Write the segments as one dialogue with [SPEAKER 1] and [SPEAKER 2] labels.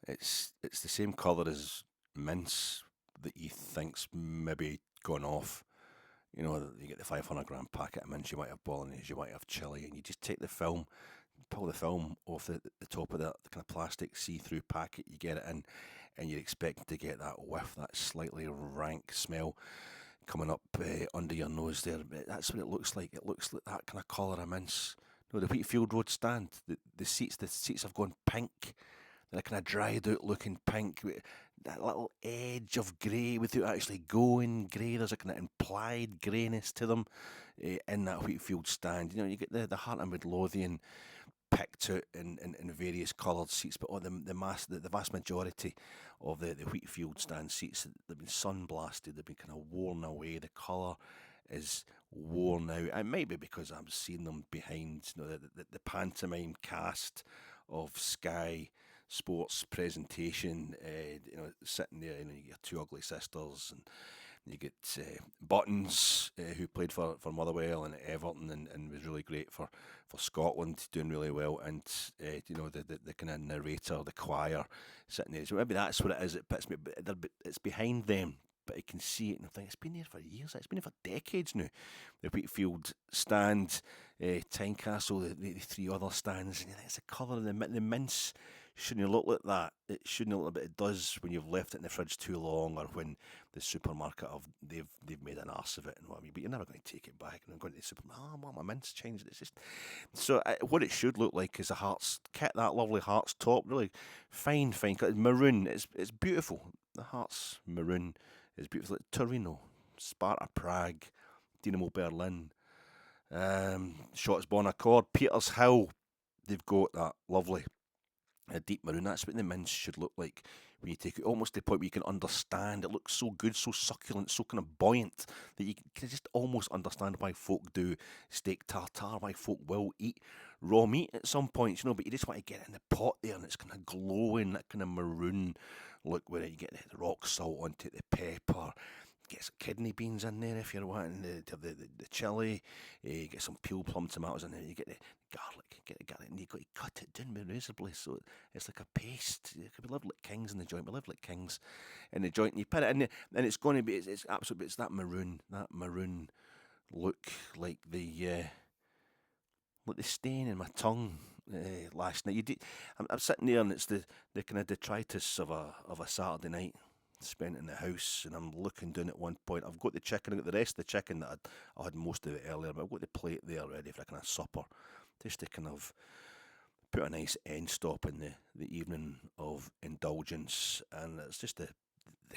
[SPEAKER 1] It's the same colour as mince that you think's maybe gone off. You know, you get the 500 gram packet of mince, you might have bolognese, you might have chili, and you just take the film, pull the film off the top of that kind of plastic see-through packet, you get it in, and you're expecting to get that whiff, that slightly rank smell coming up under your nose there. That's what it looks like. It looks like that kind of colour of mince. No, the Wheatfield Road stand, the seats have gone pink. They're a kind of dried out looking pink, with that little edge of grey without actually going grey. There's a kind of implied greyness to them in that Wheatfield stand. You know, you get the Heart of Midlothian picked out in various coloured seats, but the vast majority of the Wheatfield stand seats, they've been sunblasted, they've been kind of worn away. The colour is worn out. It might be because I'm seeing them behind, you know, the pantomime cast of Sky Sports presentation. You know, sitting there, you know, your two ugly sisters, and you get Buttons, who played for Motherwell and Everton, and was really great for Scotland, doing really well. And you know, the kind of narrator, the choir, sitting there. So maybe that's what it is. It puts me, but it's behind them. But I can see it and I think it's been there for years. It's been there for decades now. The Wheatfield stand, Tynecastle, the three other stands, and you think it's the colour of the mince shouldn't look like that. It shouldn't look, but it does when you've left it in the fridge too long, or when the supermarket they've made an arse of it and what I mean. But you're never going to take it back. And I'm going to the supermarket. Oh, well, my mince changed. It's just so what it should look like is a Hearts kit, that lovely Hearts top, really fine maroon. It's beautiful. The Hearts maroon is beautiful. Like Torino, Sparta Prague, Dynamo Berlin, Shots Bon Accord, Peters Hill. They've got that lovely a deep maroon. That's what the mince should look like when you take it almost to the point where you can understand. It looks so good, so succulent, so kind of buoyant that you can just almost understand why folk do steak tartare, why folk will eat raw meat at some points, you know. But you just want to get it in the pot there, and it's kind of glowing, that kind of maroon look where you get the rock salt onto it, the pepper. Get some kidney beans in there if you're wanting the chili. Get some peeled plum tomatoes in there. You get the garlic, and you got to cut it down with razor blade so it's like a paste. We live like kings in the joint. We live like kings in the joint. And you put it in there, and it's going to be it's absolutely it's that maroon look like the stain in my tongue last night. I'm sitting there, and it's the kind of detritus of a Saturday night spent in the house, and I'm looking down at one point. I've got the chicken, I've got the rest of the chicken that I had most of it earlier, but I've got the plate there ready for a kind of supper, just to kind of put a nice end stop in the evening of indulgence. And it's just the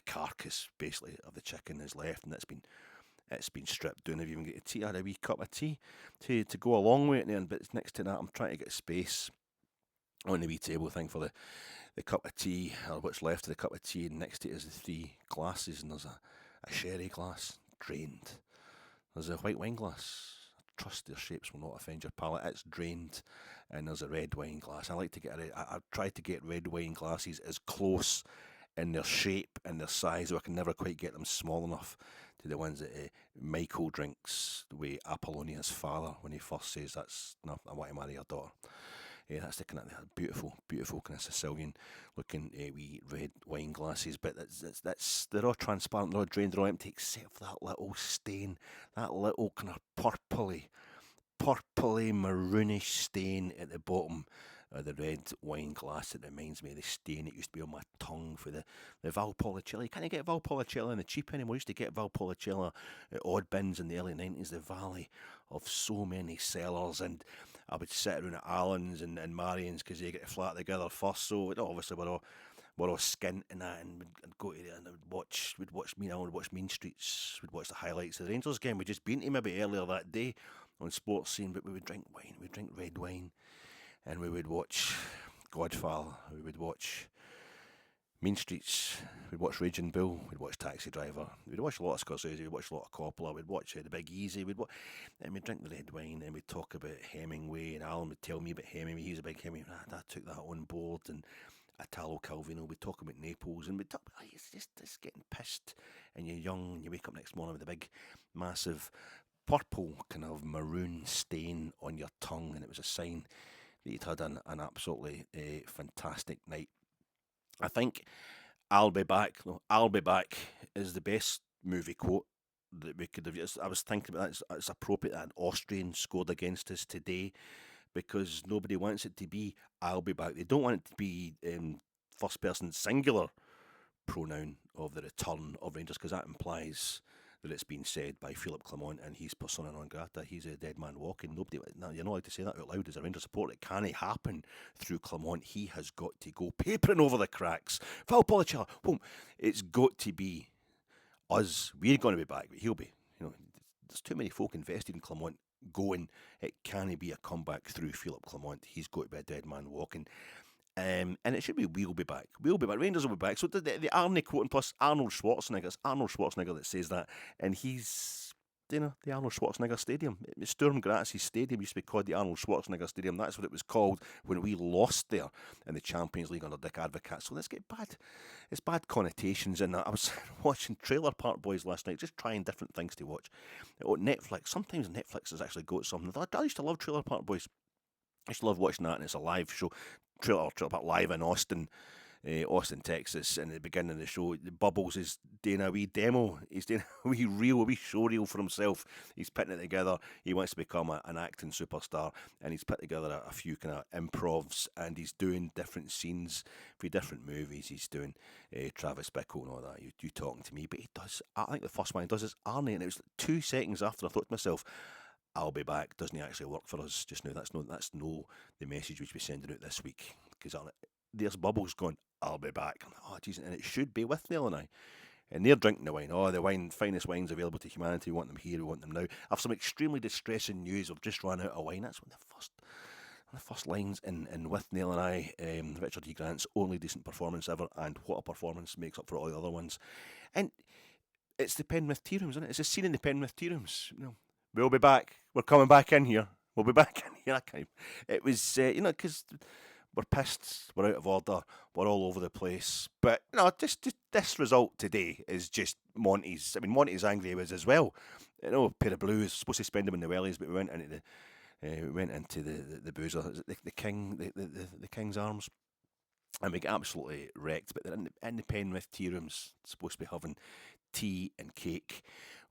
[SPEAKER 1] carcass basically of the chicken is left, and it's been stripped down. I've even got a tea, I had a wee cup of tea to go along with it there, but next to that I'm trying to get space on the wee table thing for the cup of tea, or what's left of the cup of tea, and next to it is the three glasses, and there's a sherry glass, drained. There's a white wine glass. I trust their shapes will not offend your palate. It's drained, and there's a red wine glass. I like to get I've tried to get red wine glasses as close in their shape and their size, though I can never quite get them small enough to the ones that Michael drinks the way Apollonia's father when he first says that's no, I want to marry your daughter. Yeah, that's the kind of beautiful kind of Sicilian looking wee red wine glasses. But that's they're all transparent, they're all drained, they're all empty except for that little stain, that little kind of purpley maroonish stain at the bottom of the red wine glass. That reminds me of the stain that used to be on my tongue for the Valpolicella. You can't get Valpolicella in the cheap anymore. I used to get Valpolicella at odd bins in the early 90s, the valley of so many cellars, and I would sit around at Allen's and Marion's because they get to flat together first. So obviously we're all skint and that, and we'd go to there and we'd watch Mean Streets, we'd watch the highlights of the Rangers game. We'd just been to maybe earlier that day on sports scene, but we would drink wine, we'd drink red wine, and we would watch Godfather, we would watch Mean Streets, we'd watch Raging Bull, we'd watch Taxi Driver, we'd watch a lot of Scorsese, we'd watch a lot of Coppola, we'd watch The Big Easy, and we'd drink the red wine, and we'd talk about Hemingway, and Alan would tell me about Hemingway, he was a big Hemingway, I took that on board, and Italo Calvino, we'd talk about Naples, and we'd talk about, it's just getting pissed, and you're young, and you wake up next morning with a big, massive, purple kind of maroon stain on your tongue, and it was a sign that you'd had an absolutely fantastic night I think "I'll be back." No, "I'll be back" is the best movie quote that we could have used. I was thinking about that. It's appropriate that an Austrian scored against us today because nobody wants it to be "I'll be back." They don't want it to be first person singular pronoun of the return of Rangers because that implies that it's been said by Philippe Clement and he's persona non grata. He's a dead man walking. Nobody, no, you're not allowed to say that out loud as a Rangers supporter. It can't happen through Clement. He has got to go papering over the cracks. Val Policella, boom. It's got to be us. We're going to be back, but he'll be. There's too many folk invested in Clement going. It can't be a comeback through Philippe Clement. He's got to be a dead man walking. And it should be "We'll be back." We'll be back. Rangers will be back. So the Arnie quote, and plus Arnold Schwarzenegger. It's Arnold Schwarzenegger that says that. And he's, the Arnold Schwarzenegger Stadium. Sturm Grazzi Stadium used to be called the Arnold Schwarzenegger Stadium. That's what it was called when we lost there in the Champions League under Dick Advocat. So let's get bad. It's bad connotations in that. I was watching Trailer Park Boys last night, just trying different things to watch. Netflix. Sometimes Netflix has actually got something. I used to love Trailer Park Boys. I used to love watching that, and it's a live show. Trailer Park live in Austin, Texas, and at the beginning of the show, Bubbles is doing a wee demo. He's doing a wee show reel for himself. He's putting it together. He wants to become an acting superstar, and he's put together a few kind of improvs, and he's doing different scenes for different movies. He's doing Travis Bickle and all that. You talking to me, but he does. I think the first one he does is Arnie, and it was 2 seconds after I thought to myself, "I'll be back" doesn't actually work for us just now. That's no the message we should be sending out this week. Because there's Bubbles going, "I'll be back." I'm like, oh, geez, and it should be with Neil and I. And they're drinking the wine. Oh, the wine, finest wines available to humanity. We want them here. We want them now. I have some extremely distressing news. We've just run out of wine. That's one of the first lines in With Neil and I. Richard E. Grant's only decent performance ever, and what a performance makes up for all the other ones. And it's the Penrith Tea Rooms, isn't it? It's a scene in the Penrith Tea Rooms. We'll be back. We're coming back in here. We'll be back in here. It was, because we're pissed. We're out of order. We're all over the place. But, just this result today is just Monty's. I mean, Monty's angry he was as well. A pair of blues. Supposed to spend them in the wellies, but we went into the boozer. The king, the King's Arms. And we get absolutely wrecked. But they're in the Penrith Tea Rooms, supposed to be having tea and cake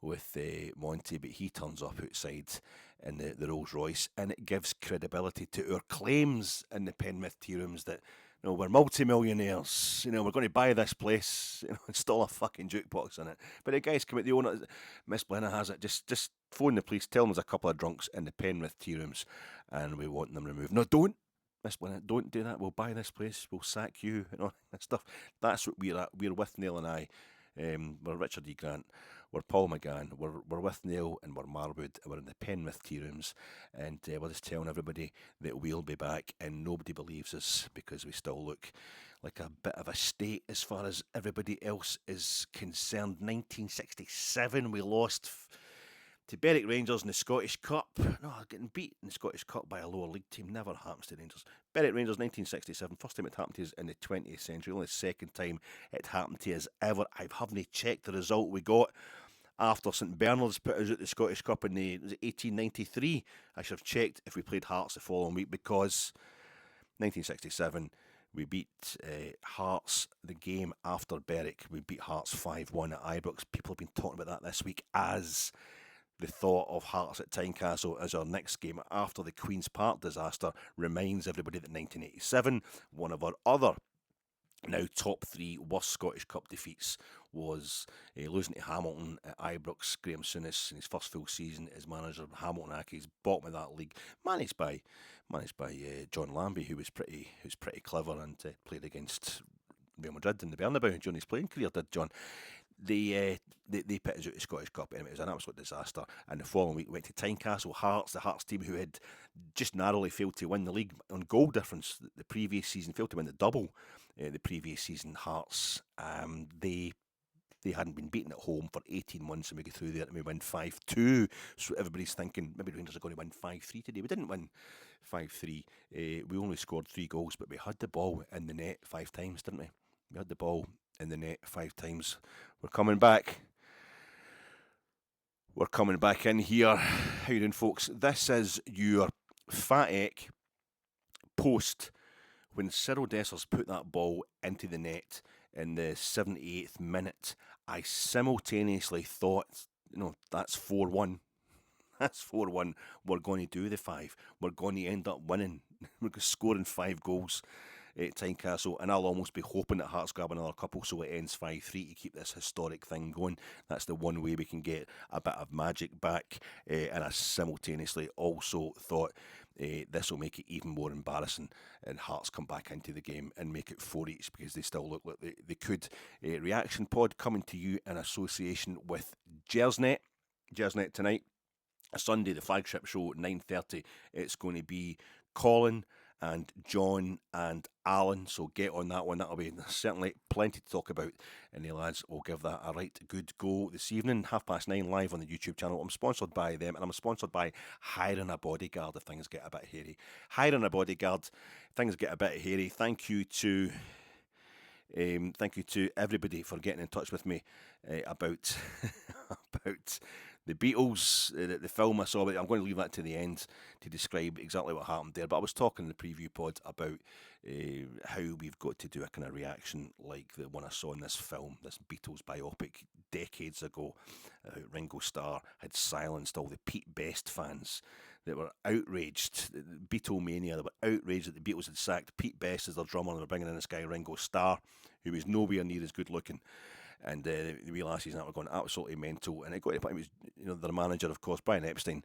[SPEAKER 1] with Monty, but he turns up outside in the Rolls Royce, and it gives credibility to our claims in the Penrith Tea Rooms that we're multi-millionaires, we're going to buy this place, install a fucking jukebox in it. But the guys come out, the owner, Miss Blenna has it, just phone the police, tell them there's a couple of drunks in the Penrith Tea Rooms and we want them removed. No, don't. Miss Blenna, don't do that. We'll buy this place. We'll sack you and all that stuff. That's what we're at. We're with Neil and I. We're Richard E. Grant. We're Paul McGann. We're with Neil and we're Marwood. And we're in the Penrith Tea Rooms. And we're just telling everybody that we'll be back. And nobody believes us because we still look like a bit of a state as far as everybody else is concerned. 1967, we lost to Berwick Rangers in the Scottish Cup. No, getting beat in the Scottish Cup by a lower league team never happens to Rangers. Berwick Rangers 1967, first time it happened to us in the 20th century, only the second time it happened to us ever. I haven't checked the result we got after St Bernard's put us at the Scottish Cup in 1893. I should have checked if we played Hearts the following week because 1967 we beat Hearts the game after Berwick. We beat Hearts 5-1 at Ibrox. People have been talking about that this week as the thought of Hearts at Tynecastle as our next game after the Queen's Park disaster reminds everybody that 1987, one of our other now top 3 worst Scottish Cup defeats, was losing to Hamilton at Ibrox. Graham Souness in his first full season as manager. Hamilton Accies, bottom of that league, managed by John Lambie, who was pretty clever and played against Real Madrid in the Bernabeu during his playing career. Did John? They put us out the Scottish Cup, and it was an absolute disaster. And the following week, we went to Tynecastle Hearts, the Hearts team who had just narrowly failed to win the league on goal difference the previous season, failed to win the double the previous season. Hearts, they hadn't been beaten at home for 18 months, and we go through there and we win 5-2. So everybody's thinking maybe Rangers are going to win 5-3 today. We didn't win 5-3. We only scored 3 goals, but we had the ball in the net 5 times, didn't we? We had the ball in the net 5 times. We're coming back. We're coming back in here. How you doing, folks? This is your Fat Ek post when Cyril Dessers put that ball into the net in the 78th minute, I simultaneously thought, that's 4-1. That's 4-1. We're going to do the 5. We're going to end up winning. We're scoring 5 goals at Tynecastle, and I'll almost be hoping that Hearts grab another couple so it ends 5-3 to keep this historic thing going. That's the one way we can get a bit of magic back, and I simultaneously also thought this will make it even more embarrassing and Hearts come back into the game and make it 4 each because they still look like they could. Reaction pod coming to you in association with Gersnet tonight. Sunday, the flagship show at 9:30. It's going to be Colin and John and Alan, so get on that one. That'll be certainly plenty to talk about, and the lads will give that a right good go this evening, 9:30 live on the YouTube channel. I'm sponsored by them, and I'm sponsored by Hiring a Bodyguard if things get a bit hairy. Hiring a Bodyguard, things get a bit hairy. Thank you to everybody for getting in touch with me about about the Beatles, the film I saw. But I'm going to leave that to the end to describe exactly what happened there. But I was talking in the preview pod about how we've got to do a kind of reaction like the one I saw in this film, this Beatles biopic decades ago. Ringo Starr had silenced all the Pete Best fans that were outraged, Beatlemania, they were outraged that the Beatles had sacked Pete Best as their drummer and they're bringing in this guy Ringo Starr, who was nowhere near as good looking. And the wee lassies and that were going absolutely mental. And it got to the point, it was, their manager, of course, Brian Epstein,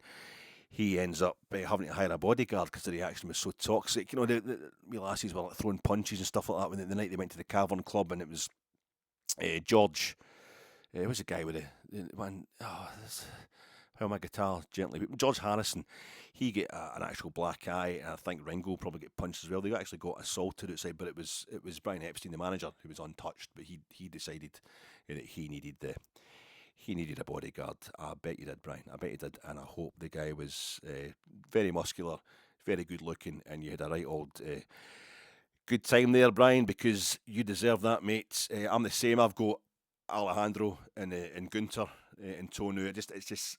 [SPEAKER 1] he ends up having to hire a bodyguard because the reaction was so toxic. The wee lassies were like throwing punches and stuff like that when the night they went to the Cavern Club, and it was George. It was a guy with the one. How my guitar gently. George Harrison, he get an actual black eye, and I think Ringo probably get punched as well. They actually got assaulted outside, but it was Brian Epstein, the manager, who was untouched. But he decided that he needed a bodyguard. I bet you did, Brian. I bet you did, and I hope the guy was very muscular, very good looking, and you had a right old good time there, Brian, because you deserve that, mate. I'm the same. I've got Alejandro and Gunter in tow now. It's just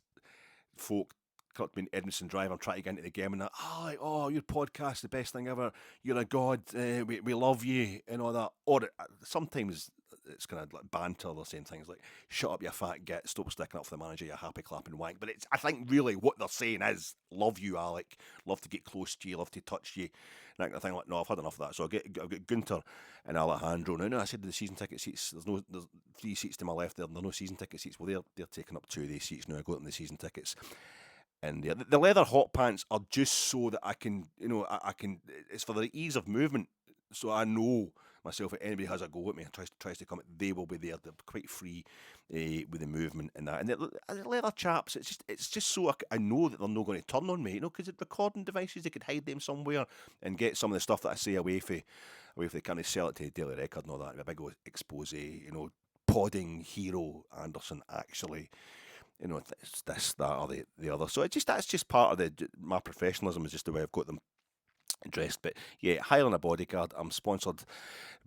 [SPEAKER 1] folk me in Edmondson Drive. I'm trying to get into the game and that. Your podcast, the best thing ever. You're a god. We love you and all that. Or sometimes it's kind of like banter. They're saying things like, "Shut up, you fat git. Stop sticking up for the manager. You happy clapping wank." But I think really what they're saying is, "Love you, Alec. Love to get close to you. Love to touch you." And that kind of thing. Like, no, I've had enough of that. So I've got Gunter and Alejandro. Now, I said the season ticket seats. There's 3 seats to my left there. And there are no season ticket seats. Well, they're taking up 2 of these seats now. I got them the season tickets. And the leather hot pants are just so that I can, I can. It's for the ease of movement, so I know myself. If anybody has a go at me and tries to come, they will be there. They're quite free with the movement and that. And the leather chaps, it's just so I know that they're not going to turn on me, because it's recording devices. They could hide them somewhere and get some of the stuff that I say away for they kind of sell it to the Daily Record and all that. A big expose, podding hero Anderson actually. It's this, that, or the other. So that's just part of my professionalism, is just the way I've got them dressed. But yeah, hiring a bodyguard. I'm sponsored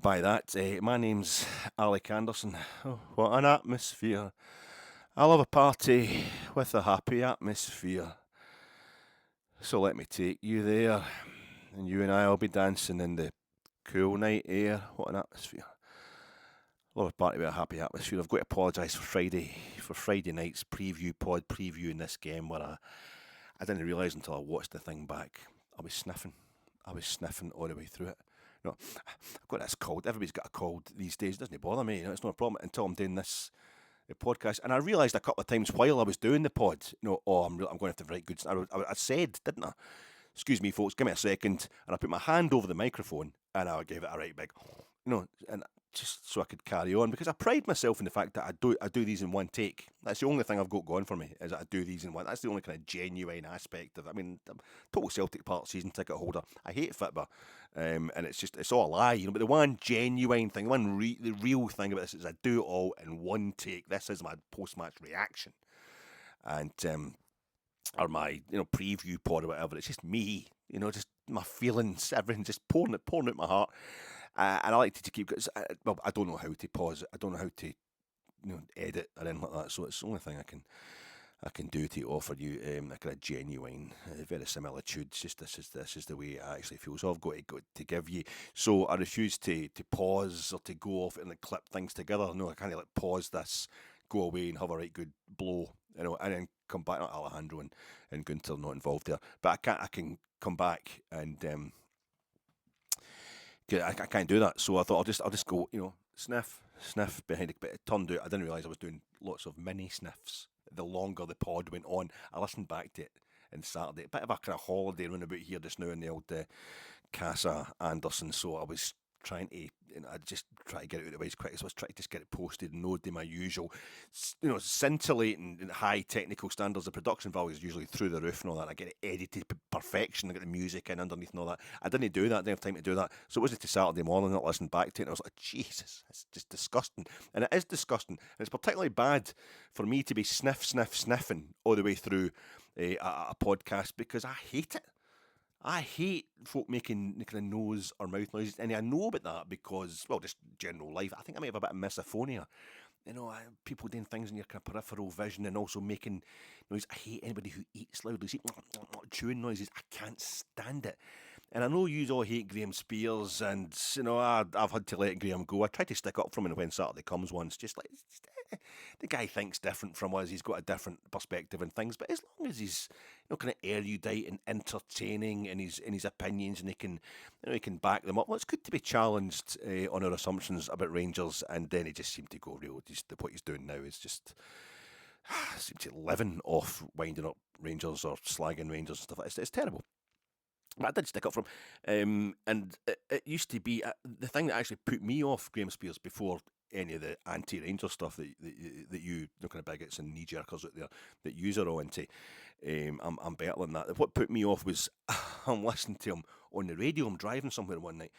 [SPEAKER 1] by that. My name's Alec Anderson. Oh, what an atmosphere! I love a party with a happy atmosphere. So let me take you there, and you and I will be dancing in the cool night air. What an atmosphere! Love a party with a happy atmosphere. I've got to apologise for Friday night's previewing this game where I didn't realise until I watched the thing back. I was sniffing all the way through it. I've got this cold. Everybody's got a cold these days. It doesn't bother me. It's not a problem until I'm doing this podcast. And I realised a couple of times while I was doing the pod, I'm going to have to write good. I said, didn't I? Excuse me, folks. Give me a second. And I put my hand over the microphone and I gave it a right big, and just so I could carry on, because I pride myself in the fact that I do these in one take. That's the only thing I've got going for me, is that I do these in one. That's the only kind of genuine aspect of it. I mean, I'm total Celtic Park season ticket holder. I hate Fitba, and it's all a lie, But the one genuine thing, the real thing about this is I do it all in one take. This is my post-match reaction, and or my preview pod or whatever. It's just me, just my feelings, everything, just pouring out my heart. And I like to keep. I don't know how to pause it. I don't know how to, edit or anything like that. So it's the only thing I can do to offer you a kind of genuine verisimilitude. It's just this is the way I actually feel. So I've got to give you. So I refuse to pause or to go off and like clip things together. No, I can't like pause this, go away and have a right good blow, and then come back. Not Alejandro and Gunter not involved there, but I can come back and I can't do that. So I thought I'll just go, sniff behind it. But it turned out I didn't realise I was doing lots of mini sniffs. The longer the pod went on, I listened back to it on Saturday. A bit of a kind of holiday run about here just now in the old Casa Anderson. So I was trying to, I just try to get it out of the way as quick as I was trying to just get it posted and no do my usual, scintillating and high technical standards. The production value is usually through the roof and all that. I get it edited to perfection. I get the music in underneath and all that. I didn't do that. I didn't have time to do that. So it wasn't to Saturday morning. I listened back to it and I was like, Jesus, it's just disgusting. And it is disgusting. And it's particularly bad for me to be sniffing all the way through a podcast because I hate it. I hate folk making kind of nose or mouth noises, and I know about that because, well, just general life. I think I might have a bit of misophonia. People doing things in your kind of peripheral vision and also making noise. I hate anybody who eats loudly. See, chewing noises. I can't stand it. And I know you all hate Graham Spiers, and I've had to let Graham go. I tried to stick up for him when Saturday comes once, the guy thinks different from us. He's got a different perspective on things, but as long as he's kind of erudite and entertaining in his opinions, and he can back them up. Well, it's good to be challenged on our assumptions about Rangers, and then he just seemed to go real. What he's doing now is just seems to living off winding up Rangers or slagging Rangers and stuff. It's terrible. But I did stick up for him, and it used to be the thing that actually put me off Graham Spiers before any of the anti-Ranger stuff that you kind of bigots and knee-jerkers out there that yous are all into. I'm better than that. What put me off was I'm listening to him on the radio. I'm driving somewhere one night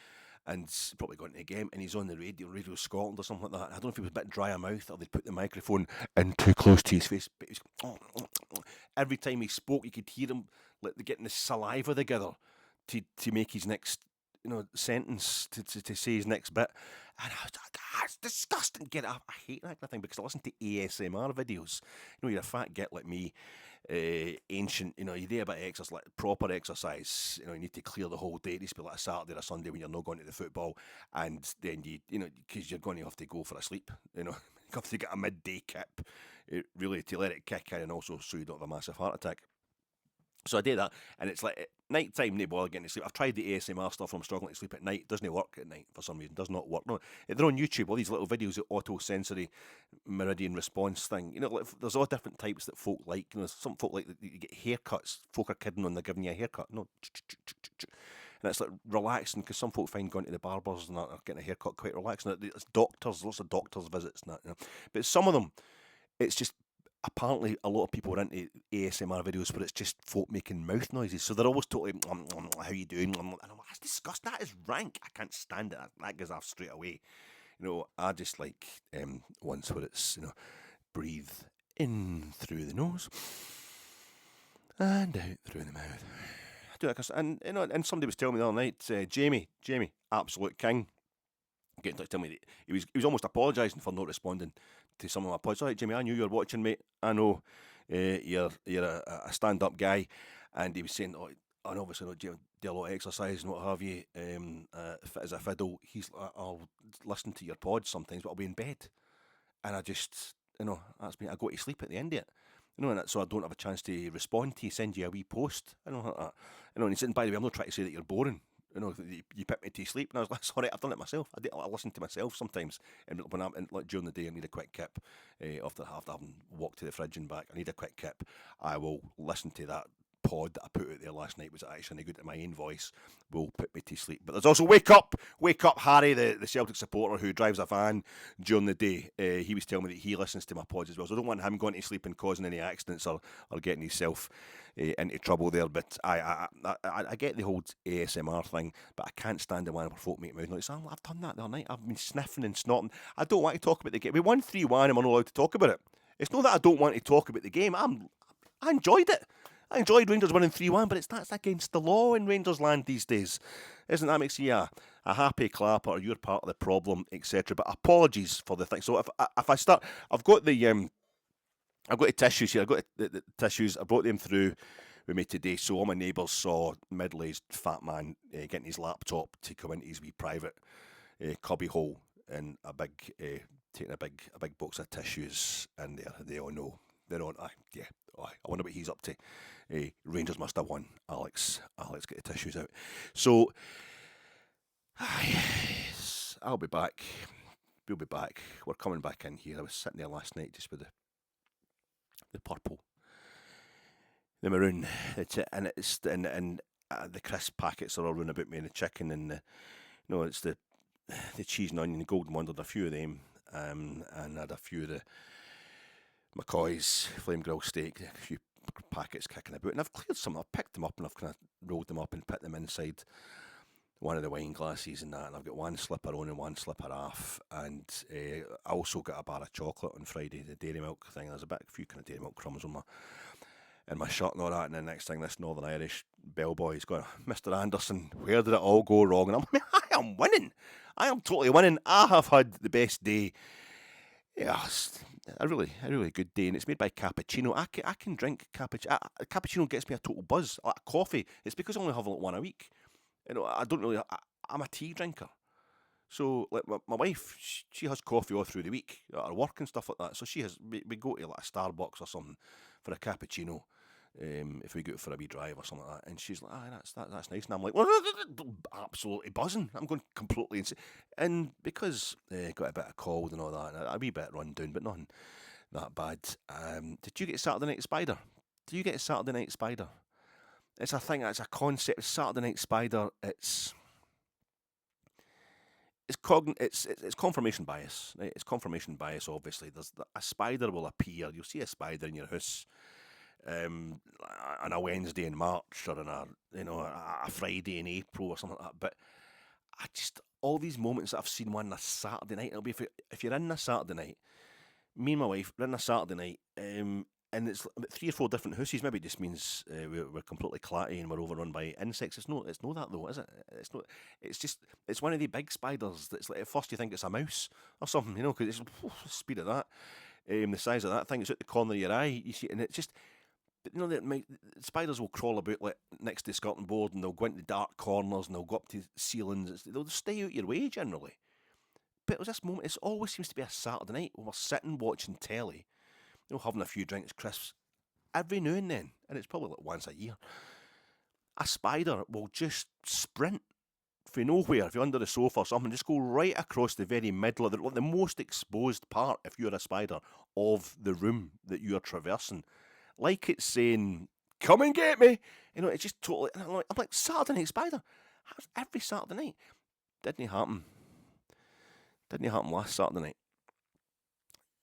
[SPEAKER 1] and probably got into a game, and he's on the Radio Scotland or something like that. I don't know if he was a bit dry of mouth or they'd put the microphone in too close to his face, but every time he spoke, you could hear him like getting the saliva together to make his next sentence, to say his next bit. And I was it's disgusting. Get it up. I hate that kind of thing because I listen to ASMR videos. You're a fat git like me, ancient. You do a bit of exercise, like proper exercise. You need to clear the whole day. It needs to be like a Saturday or a Sunday when you're not going to the football, and then because you're going to have to go for a sleep. You have to get a midday kip, really, to let it kick in, and also so you don't have a massive heart attack. So I did that, and it's like night time, no bother getting to sleep. I've tried the ASMR stuff, I'm struggling to sleep at night. It doesn't work at night for some reason. It does not work. No, they're on YouTube, all these little videos, the auto-sensory meridian response thing. There's all different types that folk like. Some folk like that you get haircuts. Folk are kidding when they're giving you a haircut. No, and it's like relaxing because some folk find going to the barbers and getting a haircut quite relaxing. It's doctors, lots of doctors' visits and that. But some of them, it's just. Apparently, a lot of people are into ASMR videos where it's just folk making mouth noises. So they're always totally, how you doing? And I'm like, that's disgusting. That is rank. I can't stand it. That goes off straight away. I just like ones where it's, breathe in through the nose and out through the mouth. I do that, and somebody was telling me the other night, Jamie, absolute king. Getting in touch to tell me that he was almost apologising for not responding to some of my pods. All right, Jimmy, I knew you were watching, mate. I know you're a stand-up guy, and he was saying, and obviously not do a lot of exercise and what have you. Fit as a fiddle. I'll listen to your pods sometimes, but I'll be in bed, and I just that's me. I go to sleep at the end of it. And so I don't have a chance to respond to you, send you a wee post. And he's saying, by the way, I'm not trying to say that you're boring. You put me to sleep, and I was like, sorry, I've done it myself. I listen to myself sometimes, and when I'm during the day, I need a quick kip. After having walked to the fridge and back, I need a quick kip. I will listen to that pod that I put out there last night. Was actually good at my own voice. Will put me to sleep. But there's also wake up, Harry, the Celtic supporter who drives a van during the day. He was telling me that he listens to my pods as well. So I don't want him going to sleep and causing any accidents or getting himself into trouble there. But I get the whole ASMR thing, but I can't stand the one where folk make mouth noises. I've done that the other night. I've been sniffing and snorting. I don't want to talk about the game. We won 3-1 and we're not allowed to talk about it. It's not that I don't want to talk about the game. I enjoyed it. I enjoyed Rangers winning 3-1, but that's against the law in Rangers land these days. Isn't that makes you a happy clapper, or you're part of the problem, etc. But apologies for the thing. So if I start, I've got the I've got the tissues here. I've got the tissues. I brought them through with me today, so all my neighbours saw middle-aged fat man getting his laptop to come into his wee private cubby hole, and taking a big box of tissues in there. They all know. They're on. I wonder what he's up to. Rangers must have won. Alex, get the tissues out. So, I'll be back. We'll be back. We're coming back in here. I was sitting there last night just with the purple, the maroon, and the crisp packets are all running about me, and the chicken, and it's the cheese and onion, the golden wonder, a few of them, and I had a few of the McCoy's flame grill steak, a few packets kicking about, and I've cleared some. I've picked them up and I've kind of rolled them up and put them inside one of the wine glasses and that, and I've got one slipper on and one slipper off, and I also got a bar of chocolate on Friday, the dairy milk thing. There's a few kind of dairy milk crumbs on my shirt and all that, and the next thing, this Northern Irish bellboy is going, Mr. Anderson, where did it all go wrong? And I'm like, I am winning. I am totally winning. I have had the best day. Yeah, a really good day, and it's made by cappuccino. I can drink cappuccino. Cappuccino gets me a total buzz. Like coffee, it's because I only have like one a week. I don't really. I'm a tea drinker, so like my wife, she has coffee all through the week at her work and stuff like that. So we go to like a Starbucks or something for a cappuccino. If we go for a wee drive or something like that, and she's like, that's nice, and I'm like, absolutely buzzing. I'm going completely insane, and because got a bit of cold and all that, and a wee bit run down, but nothing that bad. Did you get Saturday Night Spider? Do you get Saturday Night Spider? It's a thing. It's a concept. Saturday Night Spider. It's confirmation bias. Right? It's confirmation bias. Obviously, a spider will appear. You'll see a spider in your house on a Wednesday in March, or on a Friday in April or something like that. But I just, all these moments that I've seen one on a Saturday night. It'll be if you're in a Saturday night. Me and my wife, we're in a Saturday night. And it's about 3 or 4 different houses. Maybe it just means we're completely clatty and we're overrun by insects. It's not that though, is it? It's not. It's just, it's one of the big spiders that's like, at first you think it's a mouse or something, because it's the speed of that, the size of that thing. It's at the corner of your eye. You see, and it's just, the spiders will crawl about like next to the skirting board, and they'll go into dark corners, and they'll go up to ceilings. They'll stay out your way generally. But it was this moment. It always seems to be a Saturday night when we're sitting watching telly. Having a few drinks, crisps, every now and then, and it's probably like once a year, a spider will just sprint from nowhere. If you're under the sofa or something, just go right across the very middle of the most exposed part, if you're a spider, of the room that you're traversing. Like it's saying, come and get me. It's just totally, and I'm like, Saturday Night Spider? How's every Saturday night? Didn't happen last Saturday night.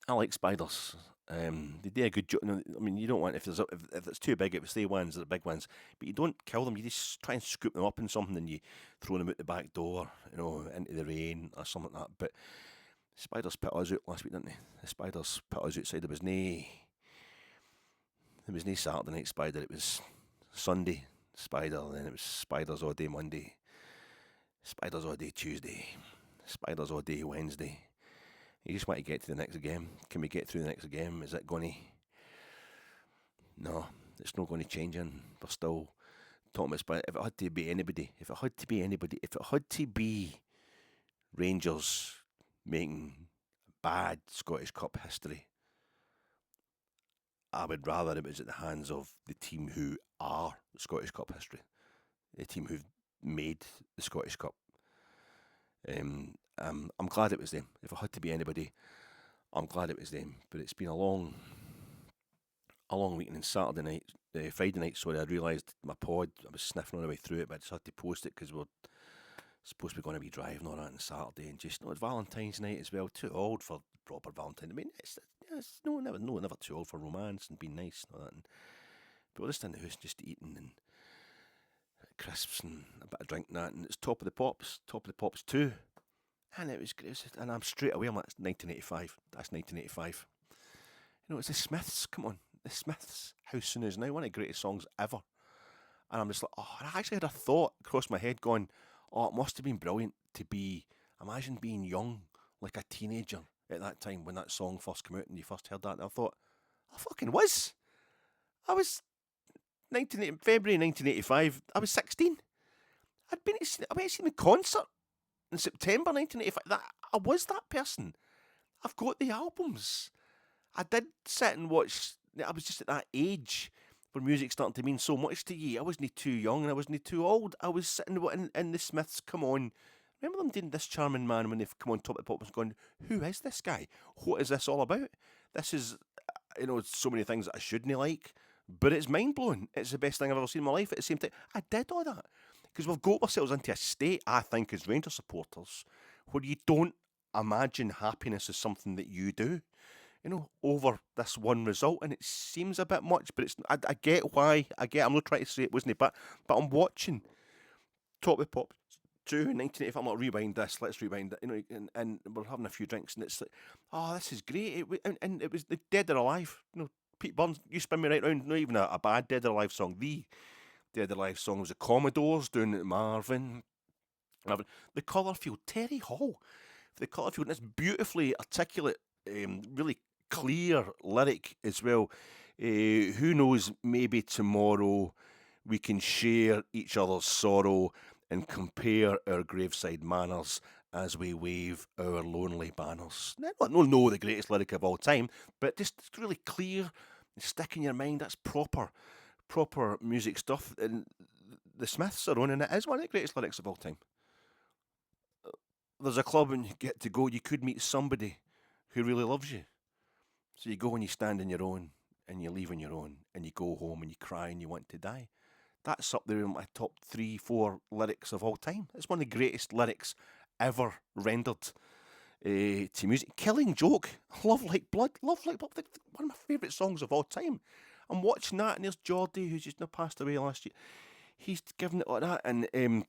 [SPEAKER 1] I like spiders. They do a good job. You don't want, if it's too big, if it's the ones, the big ones, but you don't kill them. You just try and scoop them up in something, and you throw them out the back door, into the rain or something like that. But spiders put us out last week, didn't they? The spiders put us outside. There was no Saturday Night Spider. It was Sunday Spider, and then it was spiders all day Monday, spiders all day Tuesday, spiders all day Wednesday. You just want to get to the next game. Can we get through the next game? Is it going to... No, it's not going to change. And we're still talking about Spider. If it had to be anybody, if it had to be Rangers making bad Scottish Cup history, I would rather it was at the hands of the team who are Scottish Cup history, the team who've made the Scottish Cup. I'm glad it was them. If it had to be anybody, I'm glad it was them. But it's been a long week, and Friday night, sorry, I realised my pod, I was sniffing on the way through it, but I just had to post it because we're supposed to be going to be driving all that on Saturday, and just, it's Valentine's night as well, too old for proper Valentine. It's never too old for romance and being nice and all that. But we're just in the house just eating and crisps and a bit of drink and that, and it's Top of the Pops 2. And it was great, and I'm straight away, I'm like, 1985. That's 1985. It's the Smiths. Come on, the Smiths. How Soon Is Now, one of the greatest songs ever. And I'm just like, I actually had a thought across my head, going, it must have been brilliant to imagine being young, like a teenager at that time when that song first came out and you first heard that. And I thought,
[SPEAKER 2] I fucking was. I was February 1985. I was 16. I went to see the concert in September 1985. I was that person. I've got the albums. I did sit and watch. I was just at that age where music started to mean so much to you. I wasn't too young and I wasn't too old. I was sitting in the Smiths Come On. Remember them doing This Charming Man when they've come on Top of the Pops going, who is this guy? What is this all about? This is, so many things that I shouldn't like, but it's mind blowing. It's the best thing I've ever seen in my life. At the same time, I did all that because we've got ourselves into a state, I think, as Rangers supporters, where you don't imagine happiness as something that you do, over this one result, and it seems a bit much, but I get why. I'm not trying to say it wasn't, but I'm watching Top of the Pops 1985. I'm like, rewind this, let's rewind it, and we're having a few drinks, and it's like, oh, this is great. And it was the Dead or Alive, Pete Burns, You Spin Me Right Round, not even a bad Dead or Alive song. The Dead or Alive song was the Commodores doing Marvin. The Colourfield, Terry Hall, the Colourfield, and it's beautifully articulate, really clear lyric as well. Who knows, maybe tomorrow we can share each other's sorrow and compare our graveside manners as we wave our lonely banners. No, the greatest lyric of all time, but just really clear, stick in your mind. That's proper music stuff. And the Smiths are on, and it is one of the greatest lyrics of all time. There's a club and you get to go, you could meet somebody who really loves you. So you go and you stand on your own, and you leave on your own, and you go home and you cry and you want to die. That's up there in my top 3-4 lyrics of all time. It's one of the greatest lyrics ever rendered to music. Killing Joke, Love Like Blood, one of my favourite songs of all time. I'm watching that, and there's Geordie, who's just passed away last year. He's given it like that, and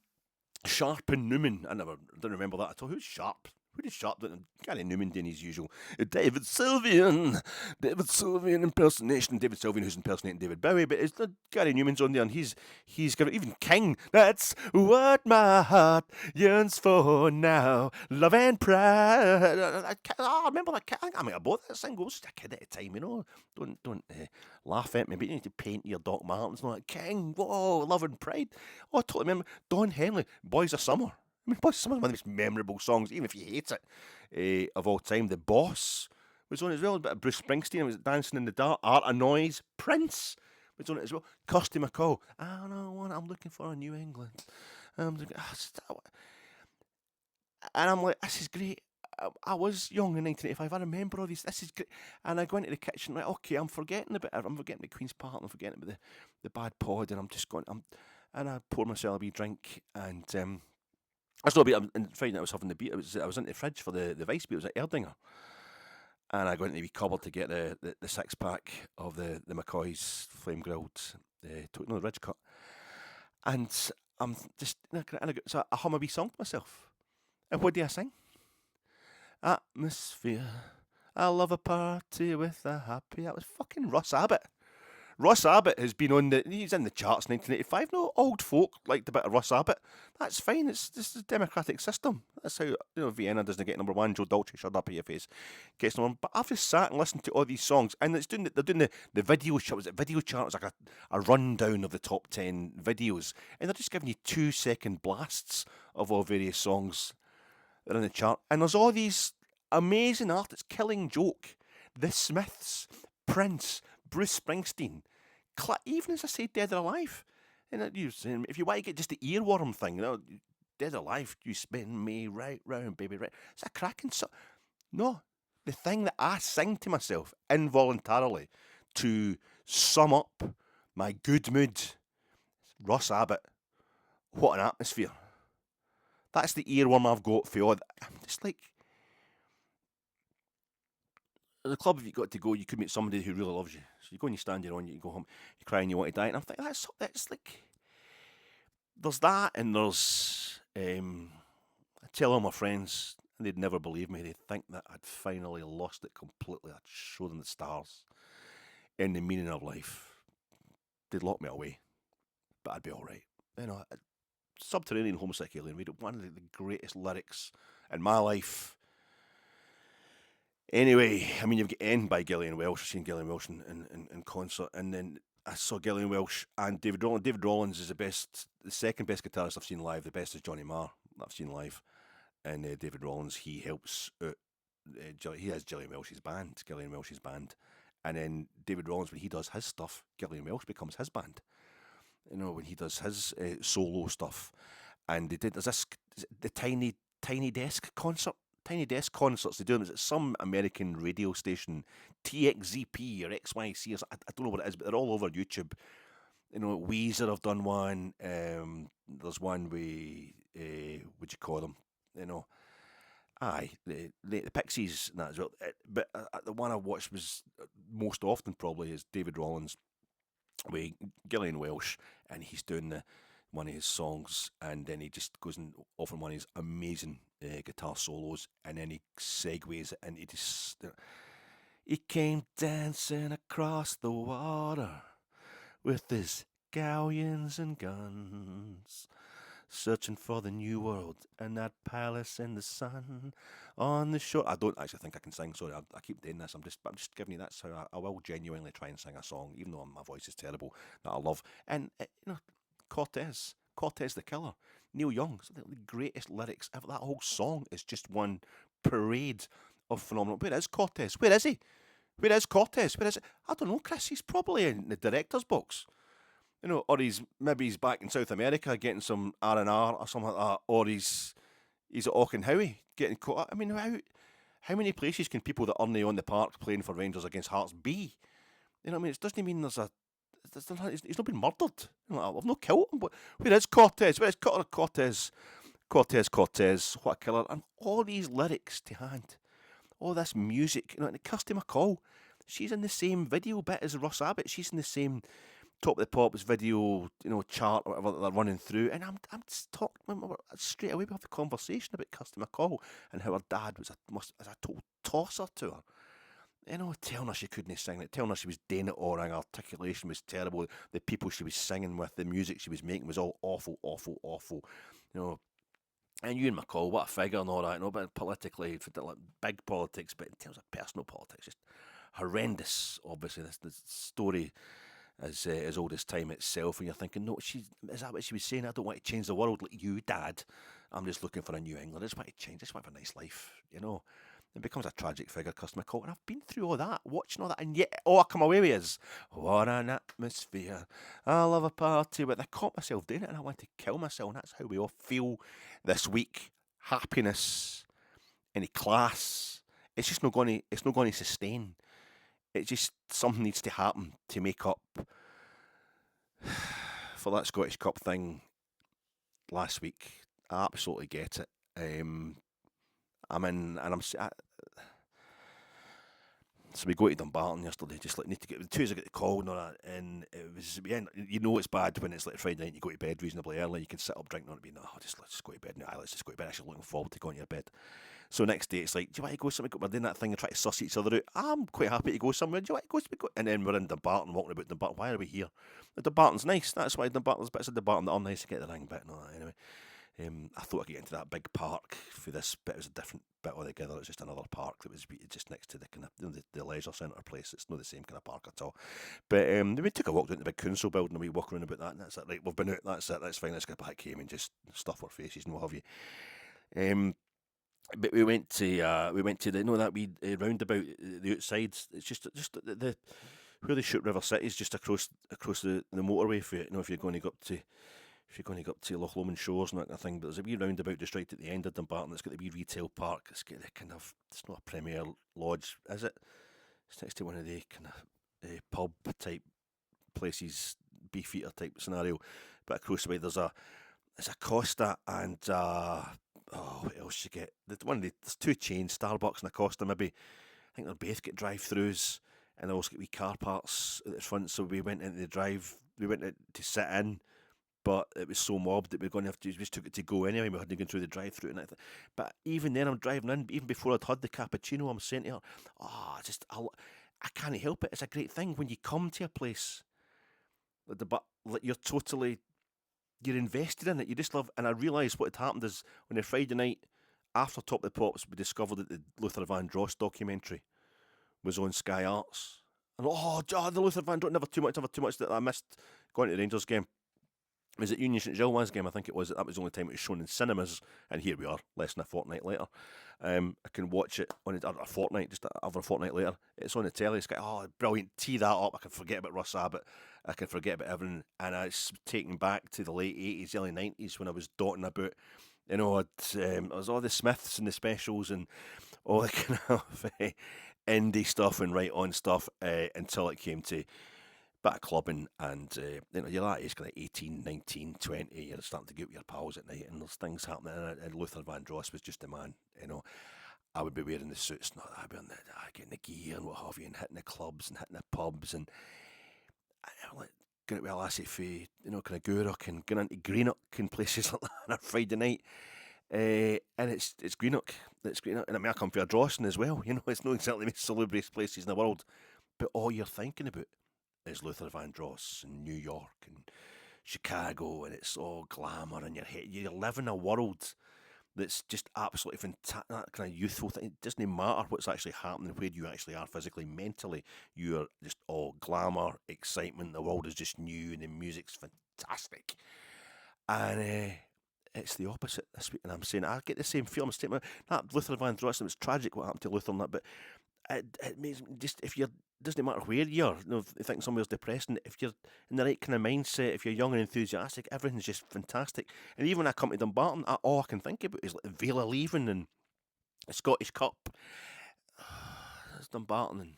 [SPEAKER 2] Sharp and Newman. I don't remember that at all. Who's Sharp? Who did Sharp do? Gary Newman doing his usual David Sylvian impersonation. David Sylvian, who's impersonating David Bowie, but it's Gary Newman's on there, and he's got even King. That's what my heart yearns for now, love and pride. I remember that. I think I might have bought that single. I was just a kid at the time, Don't laugh at me, but you need to paint your Doc Martens like King. Whoa, love and pride. Oh, I totally remember Don Henley, Boys of Summer. I mean, some of the most memorable songs, even if you hate it, of all time. The Boss was on it as well. A bit of Bruce Springsteen. Was Dancing in the Dark. Art of Noise. Prince was on it as well. Kirsty MacColl. I don't know what I'm looking for in New England. And I'm like, this is great. I was young in 1985. I remember all these. This is great. And I go into the kitchen, like, okay, I'm forgetting the Queen's Park. I'm forgetting about the bad pod, and I'm just going. And I pour myself a wee drink, and I was finding I was having the beer. I was in the fridge for the Vice beer. It was at Erdinger, and I got into the wee cupboard to get the 6-pack of the McCoy's flame grilled, the ridge cut, and I'm just so I hum a wee song to myself. And what do I sing? Atmosphere. I love a party with a happy. That was fucking Russ Abbott. Russ Abbott has been he's in the charts 1985. No, old folk liked a bit of Russ Abbott. That's fine. It's just a democratic system. That's how, Vienna doesn't get number one. Joe Dolce, shut up, AFS, gets number one. But I've just sat and listened to all these songs, and they're doing the video chart. Was it video chart? It was like a rundown of the top 10 videos, and they're just giving you 2-second blasts of all various songs that are in the chart. And there's all these amazing artists. Killing Joke, The Smiths, Prince, Bruce Springsteen, even as I say, Dead or Alive. And if you want to get just the earworm thing, Dead or Alive, you spin me right round, baby, right. It's a cracking song. No, the thing that I sing to myself involuntarily to sum up my good mood, Russ Abbott. What an atmosphere. That's the earworm I've got for all. I'm just like, the club, if you got to go, you could meet somebody who really loves you. So you go and you stand your own, you go home, you cry and you want to die. And I'm thinking, that's like, there's that, and there's, I tell all my friends, and they'd never believe me. They'd think that I'd finally lost it completely. I'd show them the stars and the meaning of life. They'd lock me away, but I'd be all right. Subterranean Homosexual Alien, one of the greatest lyrics in my life. Anyway, I mean, you've got N by Gillian Welsh. I've seen Gillian Welsh in concert, and then I saw Gillian Welsh and David Rawlins. David Rawlins is the second best guitarist I've seen live. The best is Johnny Marr that I've seen live, and David Rawlins, he helps out. He has Gillian Welsh's band, and then David Rawlins, when he does his stuff, Gillian Welsh becomes his band. You know, when he does his solo stuff, and there's the Tiny Desk concert. Tiny Desk concerts, they do them. It's at some American radio station, TXZP or XYC, or I don't know what it is, but they're all over YouTube. You know, Weezer have done one. There's one with, what do you call them? You know, the Pixies and that as well. But the one I watched was most often probably is David Rawlins with Gillian Welsh, and he's doing one of his songs, and then he just goes and off on one of his amazing guitar solos, and then he segues it into just. He came dancing across the water with his galleons and guns, searching for the new world and that palace in the sun on the shore. I don't actually think I can sing. Sorry, I keep doing this. I'm just giving you that's how I will genuinely try and sing a song, even though my voice is terrible, that I love. And Cortes the Killer, Neil Young, some of the greatest lyrics ever. That whole song is just one parade of phenomenal. Where is Cortes? Where is he? Where is Cortes? Where is it? I don't know, Chris. He's probably in the director's box. You know, or maybe he's back in South America getting some R&R or something like that, or he's at Auchenhowie getting caught. I mean, how many places can people that aren't on the park playing for Rangers against Hearts be? You know what I mean? It doesn't mean he's not been murdered. You know, I've not killed him. But where is Cortes? Where is Cortes? Cortes, what a killer! And all these lyrics to hand, all this music. You know, and Kirsty MacColl, she's in the same video bit as Russ Abbott. She's in the same Top of the Pops video, chart or whatever that they're running through, and I'm just talking straight away. We have the conversation about Kirsty MacColl and how her dad was a total tosser to her. You know, telling her she couldn't sing it, telling her she was doing it all wrong, her articulation was terrible, the people she was singing with, the music she was making was all awful, awful, awful. You know, and Ewan McCall, what a figure and all that, but politically, big politics, but in terms of personal politics, just horrendous. Obviously, this story is as old as time itself, and you're thinking, no, is that what she was saying? I don't want to change the world like you, Dad. I'm just looking for a new England. I just want to change. I just want to have a nice life, It becomes a tragic figure, Kirsty MacColl, and I've been through all that, watching all that, and yet all I come away with is, what an atmosphere, I love a party, but I caught myself doing it, and I want to kill myself, and that's how we all feel this week. Happiness, any class, it's just not going to sustain. It's just something needs to happen to make up for that Scottish Cup thing last week. I absolutely get it. I'm in, and so we go to Dumbarton yesterday, just need to get the twos. I get the call and all that, and it was, it's bad when it's like Friday night and you go to bed reasonably early. You can sit up drinking on it, be let's just go to bed now. Let's just go to bed. Actually, looking forward to going to bed. So next day it's like, do you want to go somewhere? We're doing that thing and try to suss each other out. I'm quite happy to go somewhere. Do you want to go? And then we're in Dumbarton, walking about Dumbarton. Why are we here? The Dumbarton's nice. That's why Dumbarton's bits of Dumbarton that are nice to get the ring bit and all that. Anyway. I thought I could get into that big park for this, but it was a different bit altogether. It was just another park that was just next to the kind of the leisure centre place. It's not the same kind of park at all. But we took a walk down to the big council building and we walk around about that, and that's it. Right, we've been out. That's it. That's fine. Let's get back home and just stuff our faces and what have you. But we went to the that wee roundabout the outside. It's just the where they shoot River City is just across the motorway for it. If you're going to go up to. If you're going to go up to Loch Lomond Shores and that kind of thing, but there's a wee roundabout just right at the end of Dumbarton. It's got the wee retail park. It's got the it's not a Premier Lodge, is it? It's next to one of the kind of pub type places, beefeater type scenario. But across the way there's a Costa and what else you get? There's two chains, Starbucks and a Costa maybe. I think they're both get drive-throughs, and they also get wee car parks at the front. So we went into the drive. We went to sit in. But it was so mobbed that we just took it to go anyway. We hadn't gone through the drive-through and everything. But even then, I'm driving in. Even before I'd had the cappuccino, I'm saying to her, I can't help it. It's a great thing when you come to a place, you're invested in it. You just love. And I realised what had happened is on a Friday night, after Top of the Pops, we discovered that the Luther Vandross documentary was on Sky Arts. And the Luther Vandross, never too much that I missed going to the Rangers game. Was it Union St Gilles game? I think it was. That was the only time it was shown in cinemas, and here we are, less than a fortnight later. I can watch it on a fortnight, just over a fortnight later. It's on the telly. It's brilliant. Tee that up. I can forget about Russ Abbott. I can forget about everything, and it's taken back to the late 80s, early 90s when I was dotting about. You know, it was all the Smiths and the specials and all the kind of indie stuff and right on stuff until it came to bit of clubbing, and you're that age, kind of 18, 19, 20, you're starting to get with your pals at night, and there's things happening, and Luther Vandross was just a man, I would be wearing the suits, and I'd be getting the gear and what have you, and hitting the clubs and hitting the pubs, and like going out with a lassie for, kind of Gourock and going into Greenock and places like that on a Friday night. And it's Greenock. It's Greenock. And I come for Ardrossan as well. It's not exactly the most salubrious places in the world. But all you're thinking about is Luther Vandross and New York and Chicago, and it's all glamour, and you're living a world that's just absolutely fantastic, that kind of youthful thing. It doesn't matter what's actually happening, where you actually are physically, mentally. You're just all glamour, excitement, the world is just new, and the music's fantastic. And it's the opposite this week, and I'm saying I get the same feel. I'm saying that Luther Vandross, it was tragic what happened to Luther and that, but it makes just, if you're, doesn't matter where you are, if you think somewhere's depressing, if you're in the right kind of mindset, if you're young and enthusiastic, everything's just fantastic. And even when I come to Dumbarton, all I can think about is like the Vale of Grieving and the Scottish Cup. It's Dumbarton, and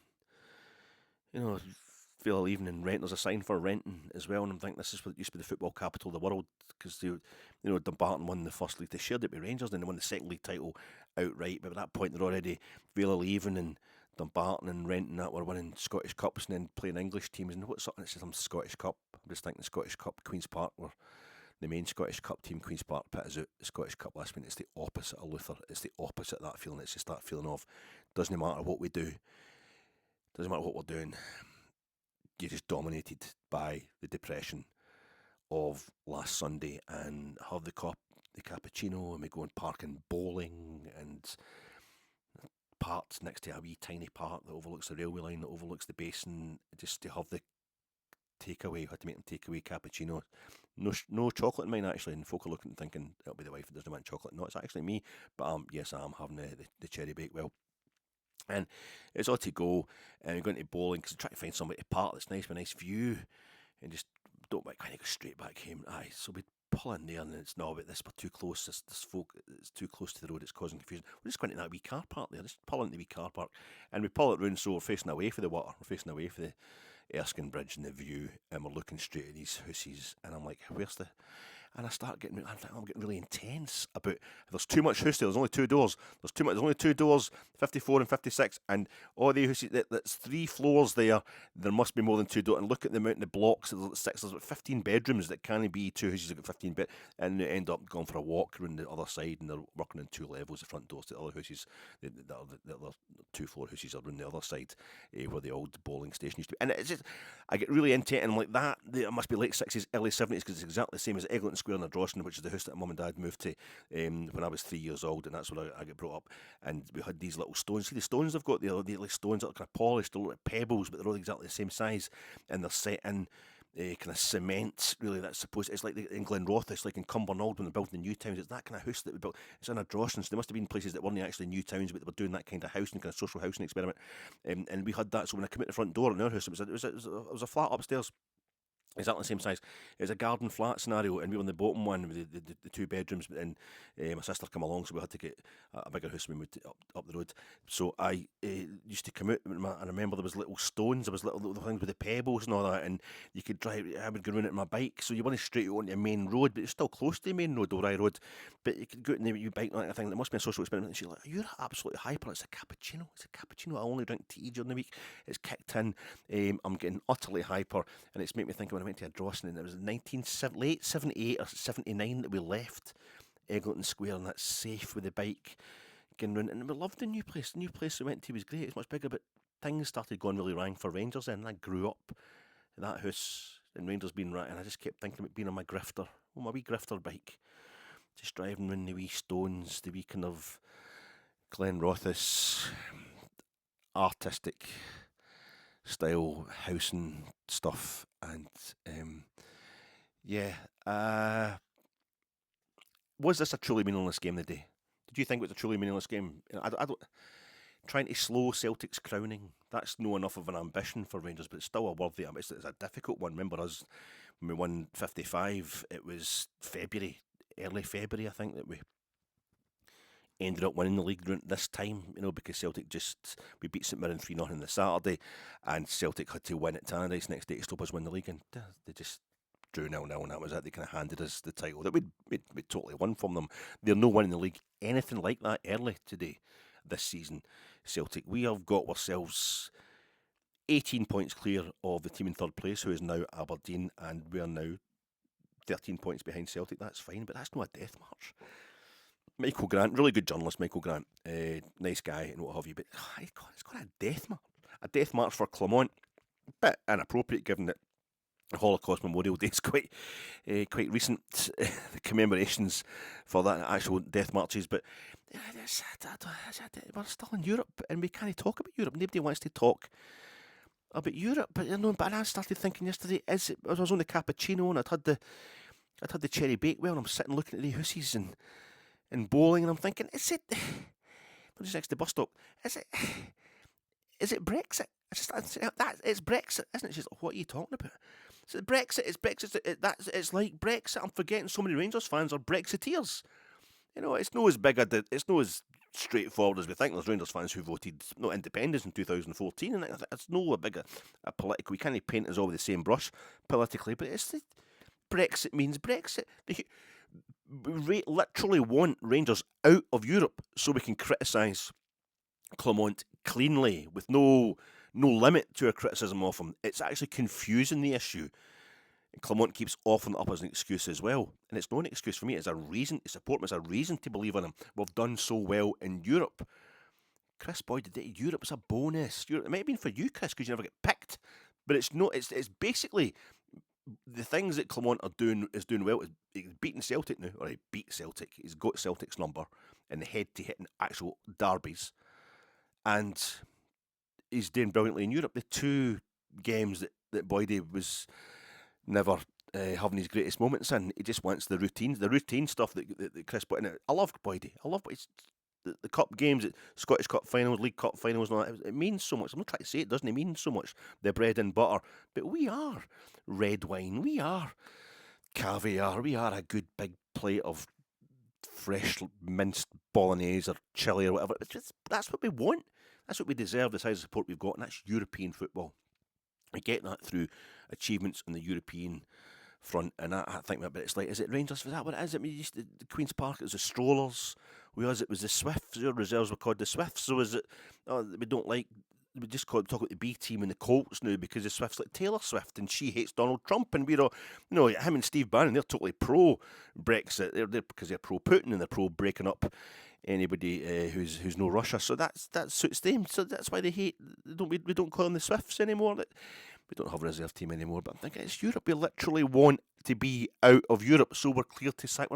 [SPEAKER 2] Vale of Grieving and Rent. There's a sign for Renton as well, and I'm thinking this is what used to be the football capital of the world, because Dumbarton won the first league. They shared it with Rangers, and they won the second league title outright. But at that point, they're already Vale of Grieving and Dumbarton and Renton that were winning Scottish Cups and then playing English teams. And what's something that says I'm Scottish Cup? I'm just thinking the Scottish Cup, Queen's Park were the main Scottish Cup team. Queen's Park put us out the Scottish Cup last week. It's the opposite of Luther. It's the opposite of that feeling. It's just that feeling of, doesn't matter what we do, doesn't matter what we're doing, you're just dominated by the depression of last Sunday, and have the cappuccino, and we go and park in bowling, and parked next to a wee tiny park that overlooks the railway line, that overlooks the basin, just to have the takeaway. We had to make them takeaway cappuccino. No chocolate in mine, actually, and folk are looking and thinking it'll be the wife that doesn't want chocolate. No, it's actually me, but yes, I am having the cherry bakewell. And it's all to go, and we're going to bowling because I'm trying to find somebody to park that's nice with a nice view, and just don't kind of go straight back home. So we pull in there, and it's no, but we're too close. This folk, it's too close to the road. It's causing confusion. We're just going to that wee car park there. Just pull into the wee car park, and we pull it round, so we're facing away for the water. We're facing away for the Erskine Bridge and the view, and we're looking straight at these houses, and I'm like, where's the? And I'm getting really intense about, there's too much house there, there's only two doors, there's only two doors, 54 and 56, and all the houses, that's 3 floors there must be more than 2 doors, and look at the amount of the blocks, there's about 15 bedrooms that can be 2 houses that got 15 bed, and they end up going for a walk around the other side, and they're working on 2 levels, the front doors to the other houses, the other 2-floor houses are on the other side, where the old bowling station used to be, and it's just, I get really into it, and I'm like, that, it must be late 60s, early 70s, because it's exactly the same as Eglinton Square in Ardrossan, which is the house that Mum and Dad moved to when I was 3 years old, and that's where I got brought up. And we had these little stones. See the stones they've got? They're like stones that are kind of polished, they're like pebbles, but they're all exactly the same size, and they're set in kind of cement. Really, that's supposed. It's like in Glenrothes, it's like in Cumbernauld when they're building the new towns. It's that kind of house that we built. It's in Ardrossan, so there must have been places that weren't actually new towns, but they were doing that kind of housing, kind of social housing experiment. And we had that. So when I came out the front door in our house, it was a flat upstairs. Exactly the same size. It was a garden flat scenario, and we were in the bottom one with the 2 bedrooms. And my sister came along, so we had to get a bigger house when we moved up the road. So I used to come out, and I remember there was little stones, there was little things with the pebbles and all that, and you could drive. I would go around it on my bike, so you weren't straight out onto the main road, but it's still close to the main road, Ori Road. But you could go out and you bike like a thing. That must be a social experiment. And she's like, "You're absolutely hyper. It's a cappuccino. It's a cappuccino. I only drink tea during the week. It's kicked in. I'm getting utterly hyper, and it's made me think when I went to Ardrossan, and it was late 78 or 79 that we left Eglinton Square, and that's safe with the bike getting round, and we loved the new place. The new place we went to was great. It's much bigger, but things started going really wrong for Rangers then, and I grew up in that house, and Rangers being right, and I just kept thinking about being on my wee grifter bike, just driving round the wee stones, the wee kind of Glenrothes artistic style housing stuff, and was this a truly meaningless game of the day? Did you think it was a truly meaningless game? I don't. Trying to slow Celtic's crowning, that's no enough of an ambition for Rangers, but it's still a worthy. It's a difficult one. Remember us when we won 55? It was February, early February, I think, that we ended up winning the league this time. Because Celtic we beat St Mirren 3-0 on the Saturday, and Celtic had to win at Tannadice next day to stop us win the league, and they just drew 0-0, and that was it. They kind of handed us the title that we'd totally won from them. They're no winning the league anything like that early today. This season, Celtic, we have got ourselves 18 points clear of the team in third place, who is now Aberdeen, and we are now 13 points behind Celtic. That's fine, but that's not a death march. Michael Grant, really good journalist, Michael Grant, nice guy and what have you, but it's got a death march. A death march for Clermont, bit inappropriate given that the Holocaust Memorial Day is quite recent, the commemorations for that actual death marches, but we're still in Europe, and we can't talk about Europe. Nobody wants to talk about Europe, but I started thinking yesterday, I was on the cappuccino, and I'd had the cherry bakewell, and I'm sitting looking at the hoosies and bowling, and I'm thinking, is it, just next to the bus stop, is it Brexit? It's Brexit, isn't it? She's like, what are you talking about? So Brexit, it's like Brexit. I'm forgetting so many Rangers fans are Brexiteers. It's not as straightforward as we think. There's Rangers fans who voted not independence in 2014, and it's no a big a political. We can't paint us all with the same brush politically, but Brexit means Brexit. We literally want Rangers out of Europe so we can criticise Clermont cleanly with no limit to our criticism of them. It's actually confusing the issue. And Clermont keeps offering it up as an excuse as well. And it's not an excuse for me, it's a reason to support them, it's a reason to believe in them. We've done so well in Europe. Chris Boyd, Europe is a bonus. It might have been for you, Chris, because you never get picked. But it's not, it's basically the things that Clermont is doing well. He's beating Celtic now, or he beat Celtic. He's got Celtic's number in the head-to-head in actual derbies. And he's doing brilliantly in Europe. The two games that Boydie was never having his greatest moments in, he just wants the routine stuff that Chris put in it. I love Boydie. The cup games, Scottish Cup finals, League Cup finals, and all that. It means so much. I'm not trying to say it doesn't. It mean so much. The bread and butter. But we are red wine. We are caviar. We are a good big plate of fresh minced bolognese or chili or whatever. That's what we want. That's what we deserve, the size of support we've got, and that's European football. We get that through achievements on the European front, and I think about it. It's like, is it Rangers? Was that what it is? I mean, the Queen's Park, it was the Strollers. It was the Swifts. Your reserves were called the Swifts. So is it? We just talk about the B team and the Colts now because the Swifts like Taylor Swift and she hates Donald Trump, and we're all, him and Steve Bannon, they're totally pro Brexit. They're because they're pro Putin and they're pro breaking up anybody who's no Russia. So that suits them. So that's why they hate. We don't call them the Swifts anymore. We don't have a reserve team anymore. But I'm thinking it's Europe. We literally want to be out of Europe, so we're clear to sack.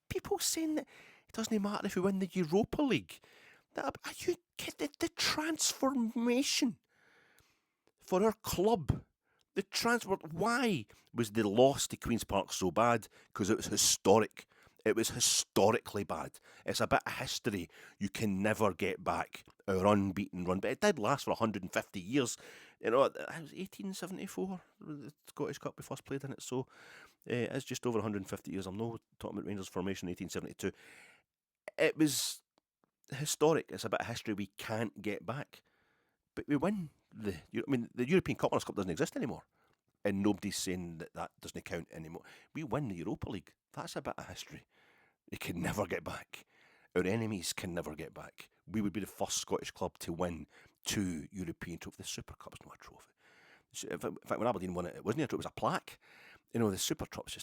[SPEAKER 2] People saying that it doesn't matter if we win the Europa League. Are you kidding? The transformation for our club. Why was the loss to Queen's Park so bad? Because it was historic. It was historically bad. It's a bit of history you can never get back. Our unbeaten run. But it did last for 150 years. It was 1874, the Scottish Cup we first played in it. So it's just over 150 years. I'm not talking about Rangers formation in 1872. It was historic. It's a bit of history we can't get back. But we win the European Cup doesn't exist anymore. And nobody's saying that doesn't count anymore. We win the Europa League. That's a bit of history. They can never get back. Our enemies can never get back. We would be the first Scottish club to win 2 European trophies. The Super Cup's not a trophy. In fact, when Aberdeen won it, it wasn't a trophy, it was a plaque. The Super Cup's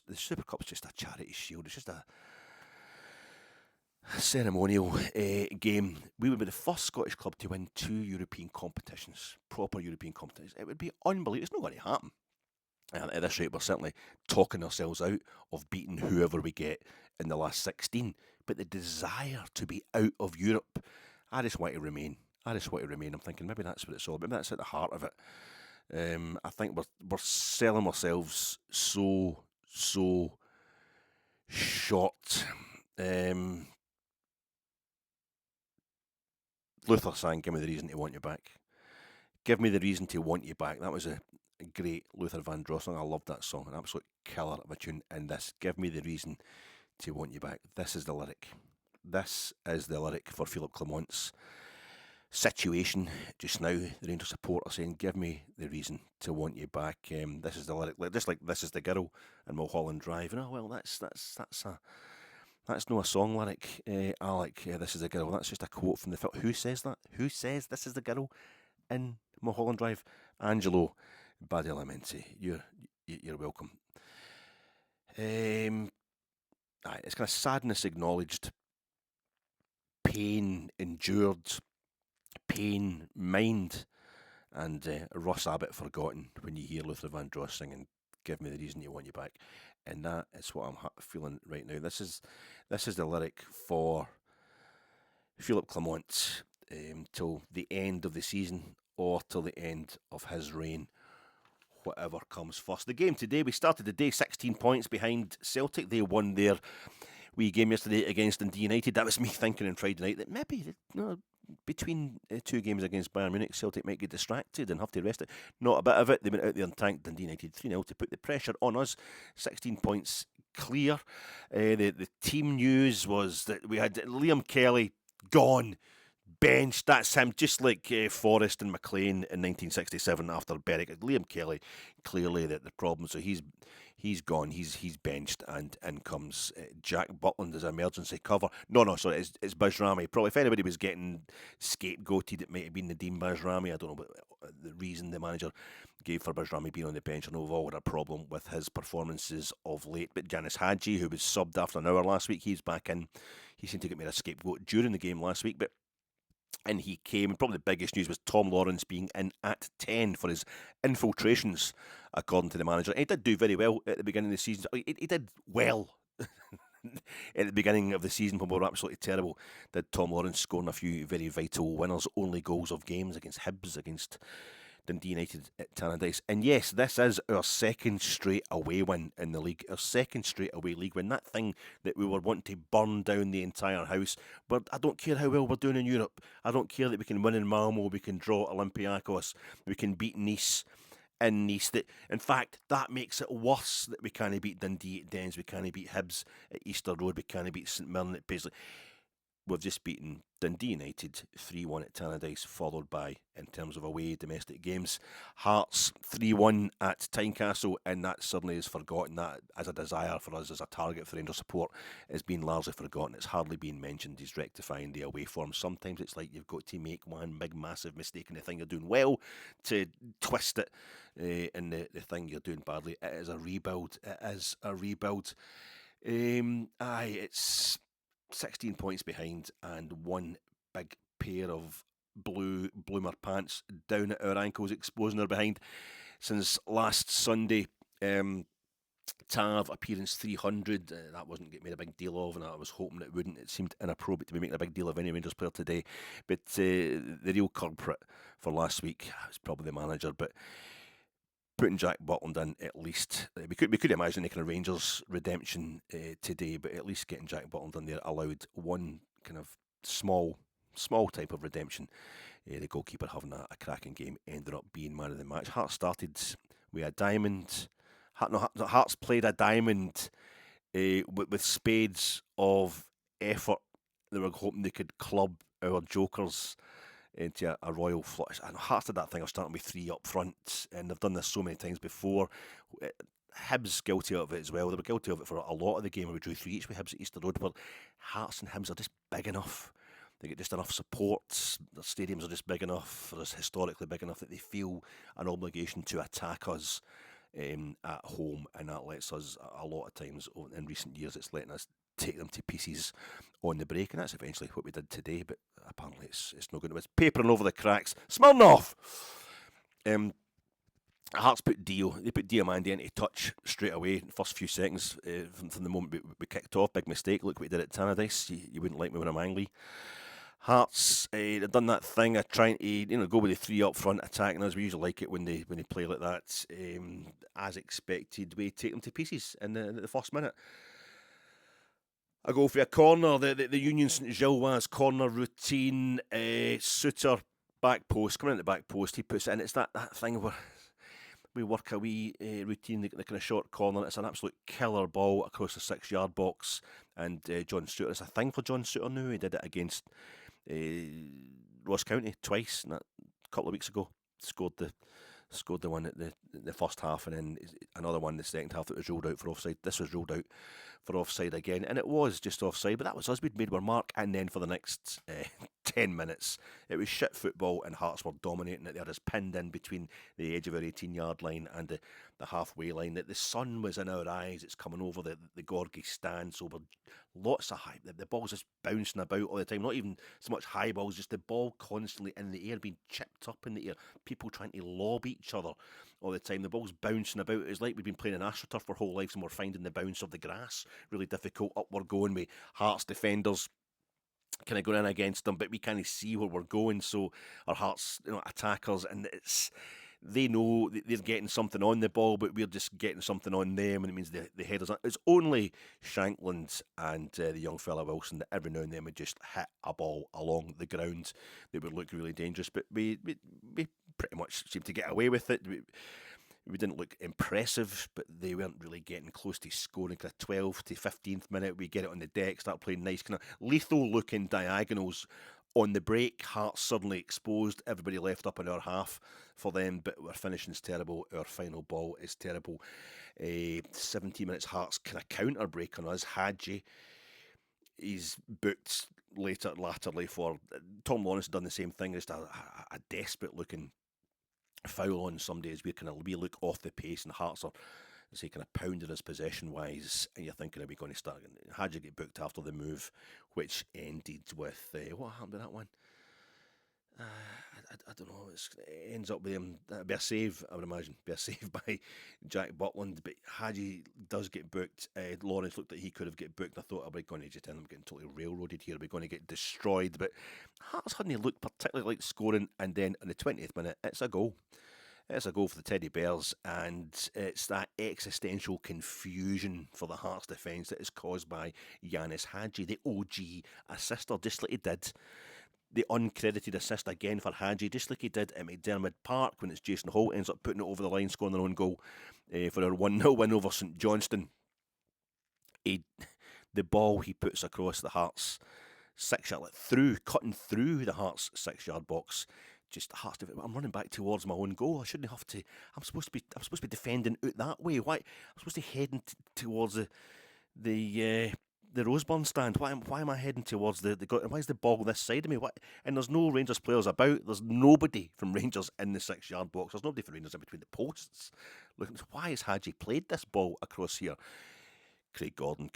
[SPEAKER 2] just a charity shield. It's just a ceremonial game. We would be the first Scottish club to win 2 European competitions, proper European competitions. It would be unbelievable. It's not going to happen. And at this rate, we're certainly talking ourselves out of beating whoever we get in the last 16, but the desire to be out of Europe. I just want to remain. I'm thinking maybe that's what it's all about. Maybe that's at the heart of it. I think we're selling ourselves so short. Luther sang, "Give me the reason to want you back." Give me the reason to want you back. That was a great Luther Vandross song. I loved that song. An absolute killer of a tune. And this, give me the reason to want you back. This is the lyric. This is the lyric for Philippe Clement's situation just now. The Rangers support are saying, "Give me the reason to want you back." This is the lyric, just like "This is the girl" in Mulholland Drive. And well, that's not a song lyric, Alec. This is the girl. That's just a quote from the film. Who says that? Who says "This is the girl" in Mulholland Drive? Angelo Badalamenti. You're welcome. It's kind of sadness acknowledged, pain endured, pain mined, and Ross Abbott forgotten when you hear Luther Vandross singing "Give me the reason you want you back," and that is what I'm feeling right now. This is the lyric for Philippe Clement till the end of the season or till the end of his reign, whatever comes first. The game today, we started the day 16 points behind Celtic. They won their wee game yesterday against Dundee United. That was me thinking on Friday night that maybe between two games against Bayern Munich, Celtic might get distracted and have to rest it. Not a bit of it. They went out there and tanked Dundee United 3-0 to put the pressure on us. 16 points clear. The team news was that we had Liam Kelly gone, benched. That's him, just like Forrest and McLean in 1967 after Berwick. Liam Kelly, clearly the problem. So he's gone. He's benched, and in comes Jack Butland as emergency cover. No, sorry, it's Bajrami. Probably if anybody was getting scapegoated, it might have been Nadeem Bajrami. I don't know what the reason the manager gave for Bajrami being on the bench. I know we've all had a problem with his performances of late. But Janice Hadji, who was subbed after an hour last week, he's back in. He seemed to get made a scapegoat during the game last week, but and he came, and probably the biggest news was Tom Lawrence being in at 10 for his infiltrations, according to the manager. And he did do very well at the beginning of the season. He did well at the beginning of the season when we were absolutely terrible. Did Tom Lawrence scoring a few very vital winners, only goals of games against Hibs, against Dundee United at Tannadice. And yes, this is our second straight away win in the league. Our second straight away league win. That thing that we were wanting to burn down the entire house. But I don't care how well we're doing in Europe. I don't care that we can win in Malmo, we can draw Olympiacos, we can beat Nice in Nice. In fact, that makes it worse that we can't beat Dundee at Dens, we can't beat Hibs at Easter Road, we can't beat St Mirren at Paisley. We've just beaten Dundee United 3-1 at Tannadice, followed by, in terms of away domestic games, Hearts 3-1 at Tynecastle, and that suddenly is forgotten. That as a desire for us, as a target for Rangers support, is being largely forgotten. It's hardly being mentioned. He's rectifying the away form. Sometimes it's like you've got to make one big massive mistake in the thing you're doing well to twist it in the thing you're doing badly. It is a rebuild. It's 16 points behind and one big pair of blue bloomer pants down at our ankles, exposing our behind. Since last Sunday, Tav appearance 300, that wasn't getting made a big deal of, and I was hoping it wouldn't. It seemed inappropriate to be making a big deal of any Rangers player today, but the real culprit for last week was probably the manager. But putting Jack Butland in, at least we could imagine making a Rangers redemption today, but at least getting Jack Butland in there allowed one kind of small type of redemption. The goalkeeper having a cracking game ended up being man of the match. Hearts started with a diamond. Hearts played a diamond with spades of effort. They were hoping they could club our jokers into a royal flush. And Hearts did that thing of starting with three up front, and they've done this so many times before. Hibs guilty of it as well. They were guilty of it for a lot of the game where we drew 3 each with Hibs at Easter Road, but Hearts and Hibs are just big enough. They get just enough support. Their stadiums are just big enough, they're historically big enough that they feel an obligation to attack us at home, and that lets us, a lot of times in recent years, it's letting us take them to pieces on the break, and that's eventually what we did today. But apparently it's no good. It was papering over the cracks. Smirnoff! Hearts put They put Diamandi into touch straight away, first few seconds from the moment we kicked off. Big mistake. Look what he did at Tannadice. You wouldn't like me when I'm angry. Hearts, they've done that thing of trying to go with the three up front attacking us. We usually like it when they play like that. As expected, we take them to pieces in the first minute. I go for a corner, the Union St Gilloise corner routine. Suter back post, coming into the back post, he puts it in. It's that thing where we work a wee routine, the kind of short corner. It's an absolute killer ball across the 6-yard box. And John Suter, it's a thing for John Suter now. He did it against Ross County twice a couple of weeks ago. Scored the one at the first half, and then another one in the second half that was ruled out for offside. This was ruled out for offside again, and it was just offside, but that was us. We'd made our mark, and then for the next 10 minutes, it was shit football, and Hearts were dominating it. They had us pinned in between the edge of our 18-yard line and the halfway line. The sun was in our eyes. It's coming over the Gorgie stand, so we're lots of high. The ball's just bouncing about all the time. Not even so much high balls, just the ball constantly in the air, being chipped up in the air. People trying to lob each other all the time. The ball's bouncing about. It's like we've been playing an AstroTurf our whole lives and we're finding the bounce of the grass really difficult. Up we're going with Hearts defenders kind of going in against them, but we can't see where we're going. So our Hearts, attackers, and they know they're getting something on the ball, but we're just getting something on them, and it means the headers. It's only Shankland and the young fella Wilson that every now and then would just hit a ball along the ground that would look really dangerous, but we pretty much seemed to get away with it. We didn't look impressive, but they weren't really getting close to scoring. Kind of 12th to 15th minute, we get it on the deck, start playing nice, kind of lethal-looking diagonals on the break. Hearts suddenly exposed, everybody left up in our half for them, but our finishing's terrible, our final ball is terrible. 17 minutes, Hearts kind of counter-break on us. Hadji, he's booked latterly for... Tom Lawrence done the same thing, just a desperate-looking foul on somebody as we look off the pace, and Hearts are kind of pounding us possession wise, and you're thinking, are we going to start? How'd you get booked after the move, which ended with what happened to that one? I don't know. It ends up with him. That'd be a save, I would imagine. Be a save by Jack Butland, but Hadji does get booked. Lawrence looked like he could have get booked. I thought, are we going to just end up getting totally railroaded here? Are we going to get destroyed? But Hearts hadn't looked particularly like scoring, and then in the 20th minute, it's a goal. It's a goal for the Teddy Bears, and it's that existential confusion for the Hearts defence that is caused by Yanis Hadji, the OG assister, just like he did. The uncredited assist again for Hadji, just like he did at McDermott Park when it's Jason Holt ends up putting it over the line, scoring their own goal for our 1-0 win over St Johnstone. The ball he puts across the Hearts 6-yard, cutting through the Hearts 6-yard box. Just Hearts. I'm running back towards my own goal. I shouldn't have to. I'm supposed to be defending out that way. Why? I'm supposed to be heading towards the Roseburn stand. Why am I heading towards the why is the ball this side of me? And there's no Rangers players about. There's nobody from Rangers in the 6-yard box. There's nobody from Rangers in between the posts. Looking, why has Hadji played this ball across here? Craig Gordon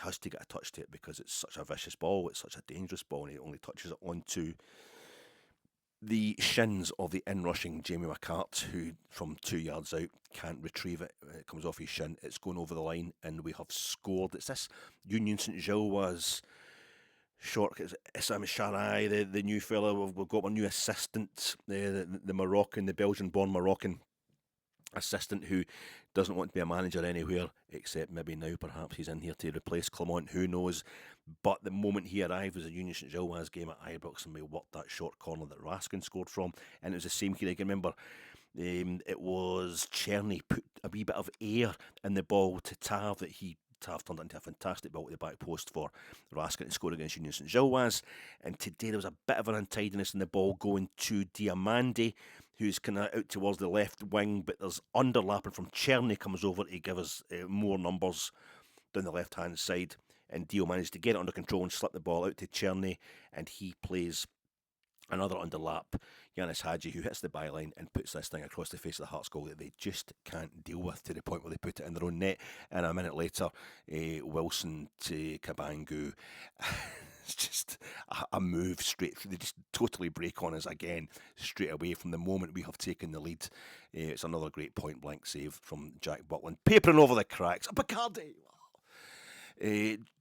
[SPEAKER 2] has to get a touch to it because it's such a vicious ball. It's such a dangerous ball, and he only touches it onto the shins of the in-rushing Jamie McCart, who from 2 yards out can't retrieve it. It comes off his shin. It's going over the line, and we have scored. It's this Union St Gilloise short. Issam Sharai, the new fellow. We've got our new assistant, the Moroccan, the Belgian-born Moroccan assistant who doesn't want to be a manager anywhere except maybe now perhaps he's in here to replace Clement, who knows. But the moment he arrived was a Union St Gilloise game at Ibrox, and we worked that short corner that Raskin scored from, and it was the same kid. I can remember it was Cherney put a wee bit of air in the ball to Tav that Tav turned into a fantastic ball at the back post for Raskin to score against Union St Gilloise. And today there was a bit of an untidiness in the ball going to Diamandi, who's kind of out towards the left wing, but there's underlapping from Cherney comes over to give us more numbers down the left-hand side, and Dio managed to get it under control and slip the ball out to Cherney, and he plays another underlap. Yanis Hadji, who hits the byline and puts this thing across the face of the Hearts goal that they just can't deal with, to the point where they put it in their own net. And a minute later, Wilson to Kabangu. It's just a move straight through. They just totally break on us again straight away from the moment we have taken the lead. It's another great point blank save from Jack Butland, papering over the cracks. Bacardi.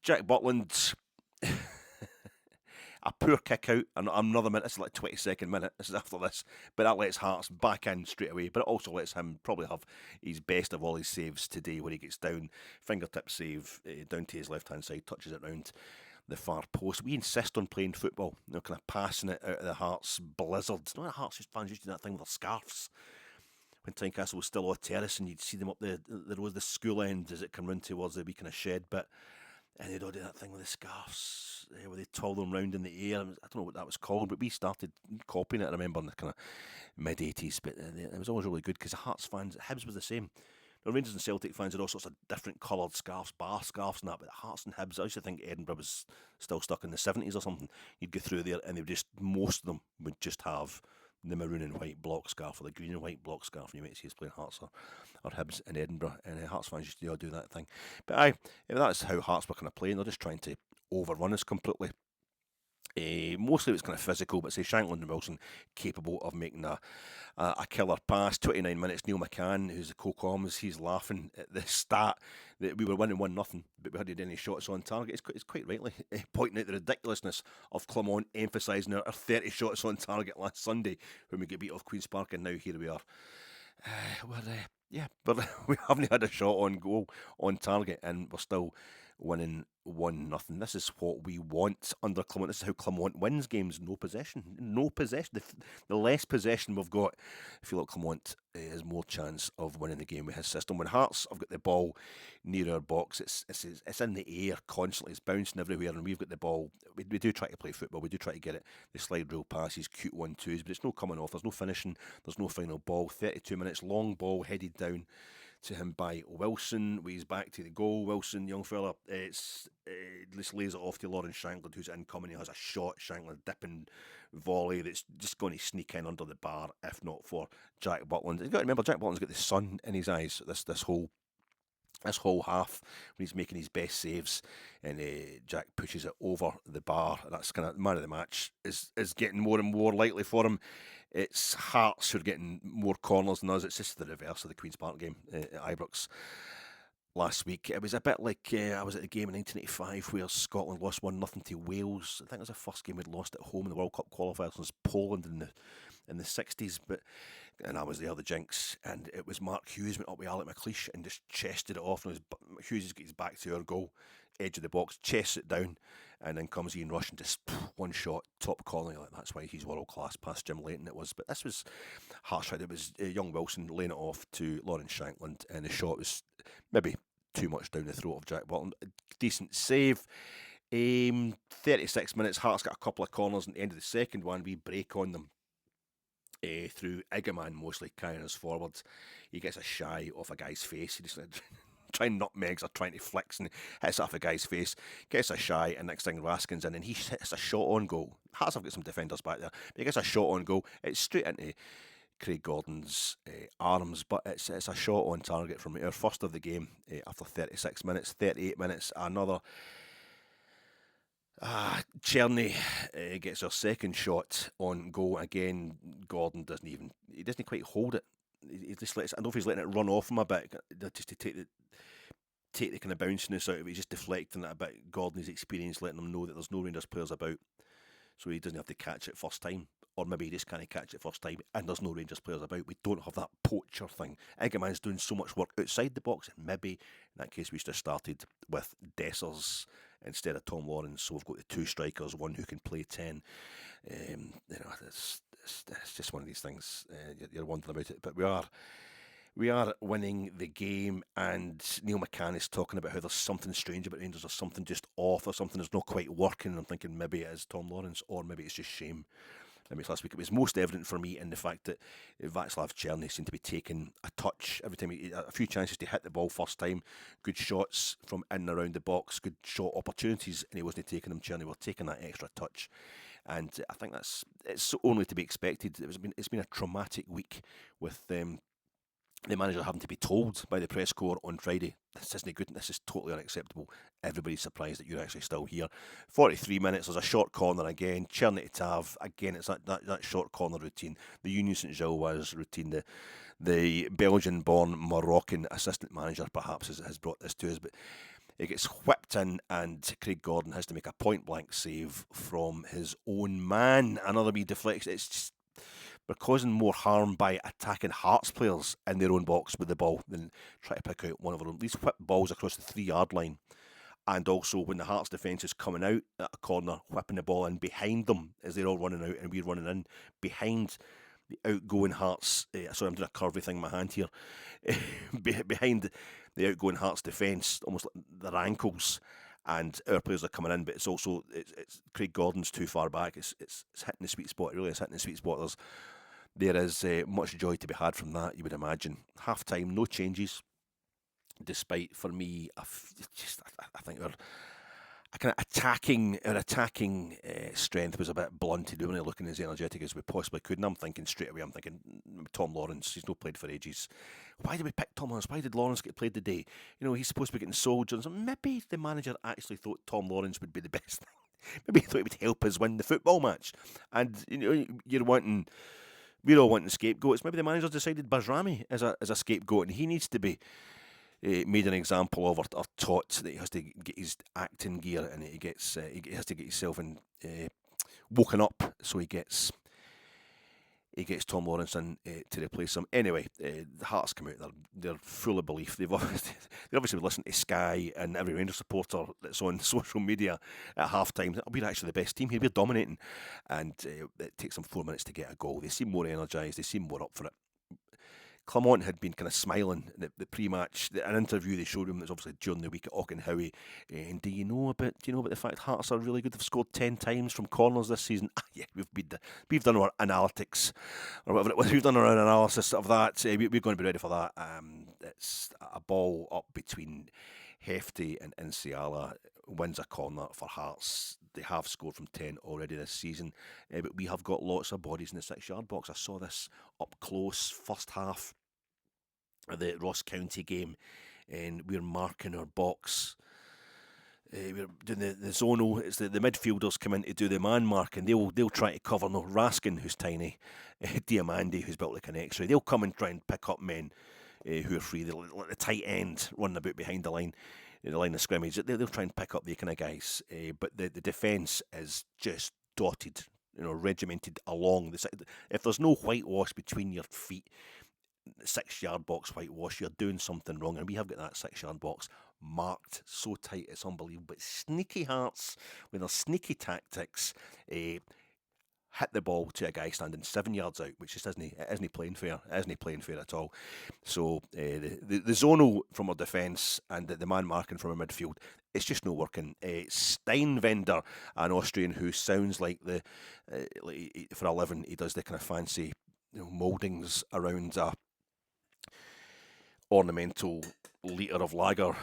[SPEAKER 2] Jack Butland. A poor kick out, and another minute. This is like 22nd minute. This is after this, but that lets Hearts back in straight away. But it also lets him probably have his best of all his saves today, where he gets down, fingertip save down to his left hand side, touches it round the far post. We insist on playing football, kind of passing it out of the Hearts blizzard. You know, the Hearts fans used to do that thing with their scarves. When Tynecastle was still on terrace, and you'd see them up the road, the school end as it came round towards the wee kind of shed bit. And they'd all do that thing with the scarves, where they twirl them round in the air. I don't know what that was called, but we started copying it, I remember, in the kind of mid-80s. But it was always really good, because the Hearts fans, Hibs was the same. The Rangers and Celtic fans had all sorts of different coloured scarves, bar scarves and that, but the Hearts and Hibs, I used to think Edinburgh was still stuck in the 70s or something. You'd go through there, and most of them would just have the maroon and white block scarf or the green and white block scarf, and you might see us playing Hearts or Hibs in Edinburgh, and Hearts fans used to do that thing. But that's how Hearts were kind of playing. They're just trying to overrun us completely. Mostly it was kind of physical, but say Shankland and Wilson capable of making a killer pass. 29 minutes, Neil McCann, who's the co-coms, he's laughing at the stat that we were winning 1-0, but we hadn't had any shots on target. It's quite rightly pointing out the ridiculousness of Clermont emphasising our 30 shots on target last Sunday when we get beat off Queen's Park, and now here we are. But we haven't had a shot on goal on target, and we're still winning 1-0. This is what we want under Clermont. This is how Clermont wins games. No possession. The less possession we've got, I feel like Clermont has more chance of winning the game with his system. When Hearts have got the ball near our box, it's in the air constantly. It's bouncing everywhere, and we've got the ball. We do try to play football. We do try to get it. The slide rule passes, cute 1-2s, but it's no coming off. There's no finishing. There's no final ball. 32 minutes, long ball headed down to him by Wilson. He's back to the goal. Wilson, young fella, just lays it off to Lawrence Shankland, who's incoming. He has a shot. Shankland dipping volley that's just going to sneak in under the bar, if not for Jack Butland. You've got to remember, Jack Butland's got the sun in his eyes this whole half when he's making his best saves, and Jack pushes it over the bar. That's kind of man of the match is getting more and more likely for him. It's Hearts who are getting more corners than us. It's just the reverse of the Queen's Park game at Ibrox last week. It was a bit like I was at the game in 1985 where Scotland lost 1-0 to Wales. I think it was the first game we'd lost at home in the World Cup qualifiers since Poland in the 60s. And I was there, the jinx, and it was Mark Hughes went up with Alec McLeish and just chested it off. And Hughes has got his back to our goal, edge of the box, chests it down, and then comes Ian Rush and just one shot, top corner. Like, that's why he's world class. Past Jim Leighton it was, but this was harsh. It was young Wilson laying it off to Lawrence Shankland, and the shot was maybe too much down the throat of Jack Butland. Decent save. 36 minutes. Hearts got a couple of corners at the end of the second one. We break on them. Through Igaman mostly carrying us forward. He gets a shy off a guy's face. He just trying nutmegs or trying to flicks and hits off a guy's face. Gets a shy, and next thing Raskin's in, and he hits a shot on goal. Hearts have got some defenders back there, but he gets a shot on goal. It's straight into Craig Gordon's arms, but it's a shot on target from our first of the game after 36 minutes. 38 minutes, another. Cherney gets her second shot on goal again. Gordon doesn't quite hold it. He just lets. I don't know if he's letting it run off him a bit, just to take the kind of bounciness out of it. He's just deflecting it a bit. Gordon's experience letting him know that there's no Rangers players about, so he doesn't have to catch it first time. Or maybe he just can't catch it first time, and there's no Rangers players about. We don't have that poacher thing. Eggman's doing so much work outside the box, and maybe in that case we should have started with Dessers instead of Tom Lawrence. So we've got the two strikers, one who can play 10. It's just one of these things. You're wondering about it, but we are winning the game, and Neil McCann is talking about how there's something strange about Rangers, there's something just off, or something that's not quite working. And I'm thinking maybe it is Tom Lawrence, or maybe it's just shame. Last week it was most evident for me in the fact that Václav Černý seemed to be taking a touch every time. A few chances to hit the ball first time, good shots from in and around the box, good shot opportunities, and he wasn't taking them. Černý were taking that extra touch, and I think it's only to be expected. It's been a traumatic week with the manager having to be told by the press corps on Friday, this isn't good, this is totally unacceptable. Everybody's surprised that you're actually still here. 43 minutes, there's a short corner again. Chilli Tav, again, it's that short corner routine. The Union St Gilloise routine, the Belgian-born Moroccan assistant manager perhaps has brought this to us, but it gets whipped in and Craig Gordon has to make a point-blank save from his own man. Another wee deflection. It's just, we're causing more harm by attacking Hearts players in their own box with the ball than try to pick out one of our own. These whip balls across the 3-yard line, and also when the Hearts defence is coming out at a corner, whipping the ball in behind them as they're all running out and we're running in behind the outgoing Hearts. Sorry, I'm doing a curvy thing in my hand here. Behind the outgoing Hearts defence, almost like their ankles. And our players are coming in, but it's also it's Craig Gordon's too far back. It's hitting the sweet spot. It really is hitting the sweet spot. There is much joy to be had from that, you would imagine. Half time, no changes. Despite, for me, I think our kind of attacking strength was a bit blunted. We weren't looking as energetic as we possibly could. And I'm thinking straight away, Tom Lawrence, he's not played for ages. Why did we pick Tom Lawrence? Why did Lawrence get played today? You know, he's supposed to be getting sold. Maybe the manager actually thought Tom Lawrence would be the best thing. Maybe he thought it would help us win the football match. And, you know, we're all wanting scapegoats. Maybe the manager decided Bajrami as a scapegoat, and he needs to be made an example of, or taught that he has to get his acting gear and he has to get himself woken up, so he gets Tom Lawrence in to replace him. Anyway, the Hearts come out, they're full of belief. They obviously listen to Sky and every Rangers supporter that's on social media at half time. We're actually the best team here, we're dominating. And it takes them 4 minutes to get a goal. They seem more energised, they seem more up for it. Clement had been kind of smiling the pre-match. An interview they showed him that was obviously during the week at Auchenhowie. And do you know about the fact Hearts are really good? They've scored 10 times from corners this season. Yeah, we've done our analytics, or whatever it was. We've done our own analysis of that. We're going to be ready for that. It's a ball up between Hefty and Insiala, wins a corner for Hearts. They have scored from 10 already this season, but we have got lots of bodies in the 6-yard box. I saw this up close, first half of the Ross County game, and we're marking our box. We're doing the zonal. It's the midfielders come in to do the man mark, and they'll try to cover. No, Raskin, who's tiny, Diamandi, who's built like an X-ray. They'll come and try and pick up men who are free. They'll let the tight end running about behind the line of scrimmage. They'll try and pick up the kind of guys, but the defence is just dotted, regimented along the side. If there's no whitewash between your feet, 6-yard box whitewash, you're doing something wrong. And we have got that 6-yard box marked so tight, it's unbelievable. But sneaky Hearts, with their sneaky tactics, hit the ball to a guy standing 7 yards out, which just isn't playing fair. It isn't playing fair at all. So the zonal from our defence and the man marking from our midfield, it's just not working. Steinwender, an Austrian who sounds like for a living, he does the kind of fancy mouldings around a ornamental litre of lager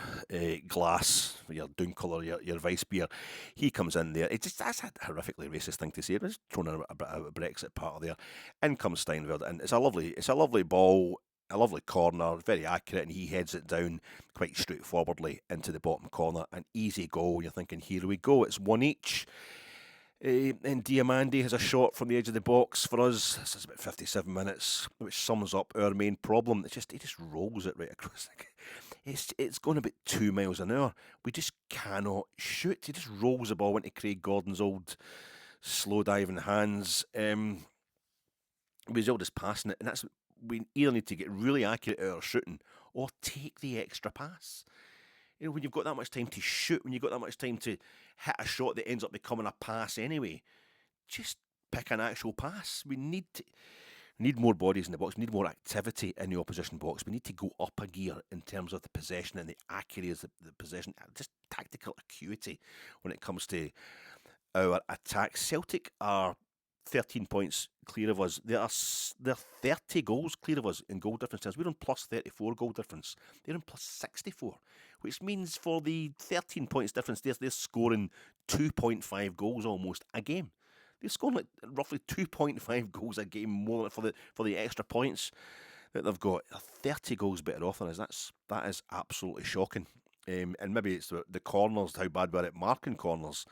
[SPEAKER 2] glass, your Dunkel, your Weiss beer. He comes in there. That's a horrifically racist thing to say. It's thrown in a bit of a Brexit part there. In comes Steinwerd, and it's a lovely ball, a lovely corner, very accurate, and he heads it down quite straightforwardly into the bottom corner. An easy goal. You're thinking, here we go. It's one each. And Diamandi has a shot from the edge of the box for us. This is about 57 minutes, which sums up our main problem. He just rolls it right across. It's going about 2 miles an hour. We just cannot shoot. He just rolls the ball into Craig Gordon's old slow diving hands. We're all just passing it, and we either need to get really accurate at our shooting or take the extra pass. When you've got that much time to shoot, when you've got that much time to hit a shot that ends up becoming a pass anyway, just pick an actual pass. We need more bodies in the box. We need more activity in the opposition box. We need to go up a gear in terms of the possession and the accuracy of the possession, just tactical acuity when it comes to our attack. Celtic are 13 points clear of us. They're 30 goals clear of us in goal difference terms. We're on plus 34 goal difference. They're on plus 64, which means for the 13 points difference, they're scoring 2.5 goals almost a game. They're scoring like roughly 2.5 goals a game more for the extra points that they've got are 30 goals better off than us. That is absolutely shocking. And maybe it's the corners, how bad we're at marking corners,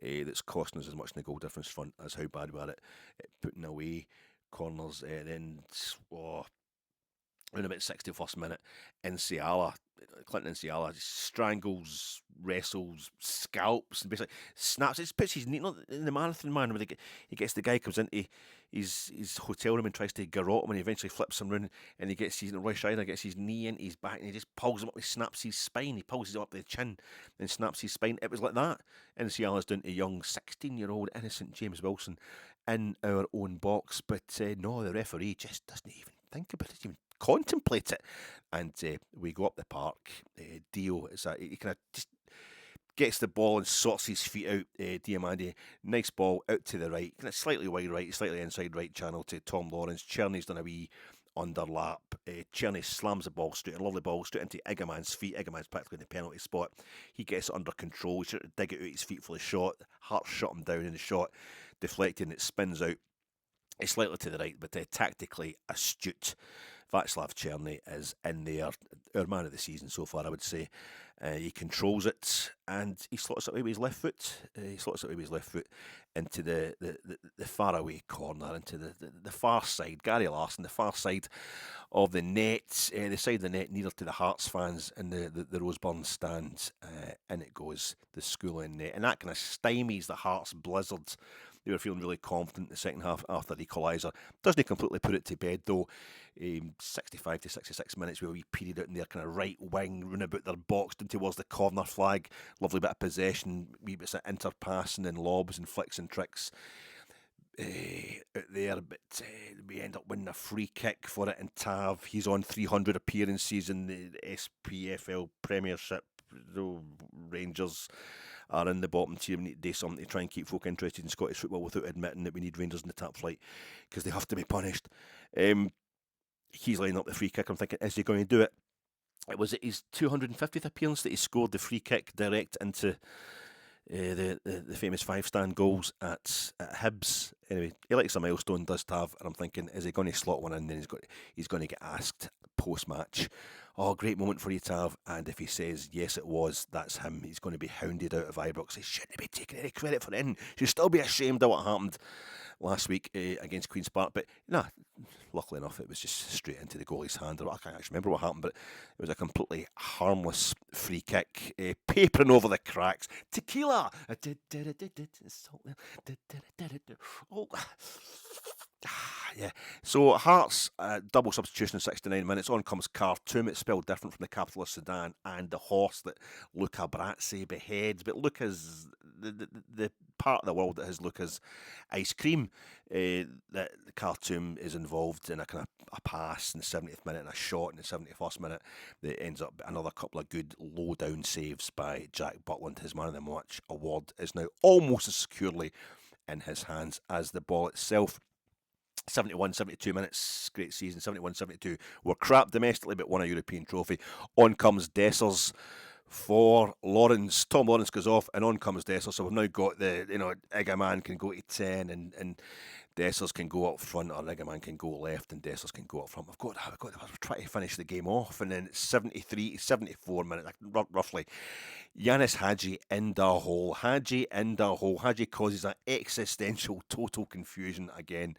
[SPEAKER 2] that's costing us as much in the goal difference front as how bad we're at putting away corners. Then, in about 61st minute, Clinton Ciala strangles, wrestles, scalps, and basically snaps. It puts his knee, not in the marathon man, where he gets the guy, comes into his hotel room and tries to garrote him, and he eventually flips him round, and he gets Roy Schreiber gets his knee into his back, and he just pulls him up, he snaps his spine, he pulls him up the chin, and snaps his spine. It was like that. And Ciala's down to young 16-year-old innocent James Wilson in our own box, but no, the referee just doesn't even think about it, even contemplate it, and we go up the park. Dio he kind of just gets the ball and sorts his feet out. Diamandi, nice ball out to the right, kind of slightly wide right, slightly inside right channel to Tom Lawrence. Czerny's done a wee underlap. Czerny slams the ball straight, a lovely ball straight into Egerman's feet. Egerman's practically in the penalty spot. He gets it under control. He's trying to dig it out his feet for the shot. Hart shot him down in the shot, deflected, and it spins out. It's slightly to the right, but tactically astute. Václav Černý is in there, our man of the season so far, I would say. He controls it, and he slots it away with his left foot. Into the faraway corner, into the far side. Gary Larson, the far side of the net, the side of the net nearer to the Hearts fans in the Roseburn stand. In it goes, the schooling net. And that kind of stymies the Hearts blizzard. They were feeling really confident in the second half after the equaliser. Doesn't completely put it to bed, though. 65 to 66 minutes with a wee period out in their kind of right wing, running about their box down towards the corner flag. Lovely bit of possession, wee bits of interpassing and lobs and flicks and tricks out there, but we end up winning a free kick for it. And Tav, he's on 300 appearances in the SPFL Premiership. The Rangers are in the bottom tier. We need to do something to try and keep folk interested in Scottish football without admitting that we need Rangers in the top flight, because they have to be punished. He's lining up the free kick. I'm thinking, is he going to do it? It was at his 250th appearance that he scored the free kick direct into the famous 5-stand goals at Hibs. Anyway, he likes a milestone, does Tav, and I'm thinking, is he going to slot one in? Then he's going to get asked post-match. Oh, great moment for you, Tav. And if he says, yes, it was, that's him. He's going to be hounded out of Ibrox. He shouldn't be taking any credit for it. He should still be ashamed of what happened last week against Queen's Park. But, nah, luckily enough, it was just straight into the goalie's hand. I can't actually remember what happened, but it was a completely harmless free kick, papering over the cracks. Tequila! Oh, yeah. So Hearts, double substitution in 69 minutes. On comes Khartoum. It's spelled different from the capital of Sudan, and the horse that Luca Brazzi beheads. But Luca's the part of the world that has Luca's ice cream. That Khartoum is involved in a kind of a pass in the 70th minute and a shot in the 71st minute that ends up another couple of good low down saves by Jack Butland. His man of the match award is now almost as securely in his hands as the ball itself. 71, 72 minutes, great season. 71, 72. We're crap domestically, but won a European trophy. On comes Dessers for Lawrence. Tom Lawrence goes off, and on comes Dessers. So we've now got Egerman can go to 10, and Dessers can go up front, or Egerman can go left, and Dessers can go up front. We're trying to finish the game off, and then it's 73, 74 minutes, roughly. Yanis Hadji in the hole. Hadji causes an existential total confusion again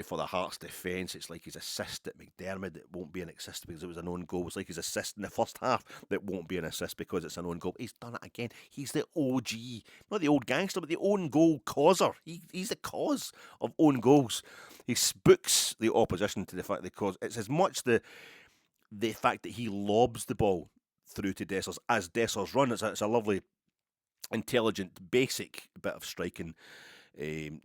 [SPEAKER 2] for the Hearts defence. It's like his assist at McDermott that won't be an assist because it was an own goal. It's like his assist in the first half that won't be an assist because it's an own goal. He's done it again. He's the OG, not the old gangster, but the own goal causer. He's the cause of own goals. He spooks the opposition to the fact that it's as much the fact that he lobs the ball through to Dessers as Dessers run. It's a lovely, intelligent, basic bit of striking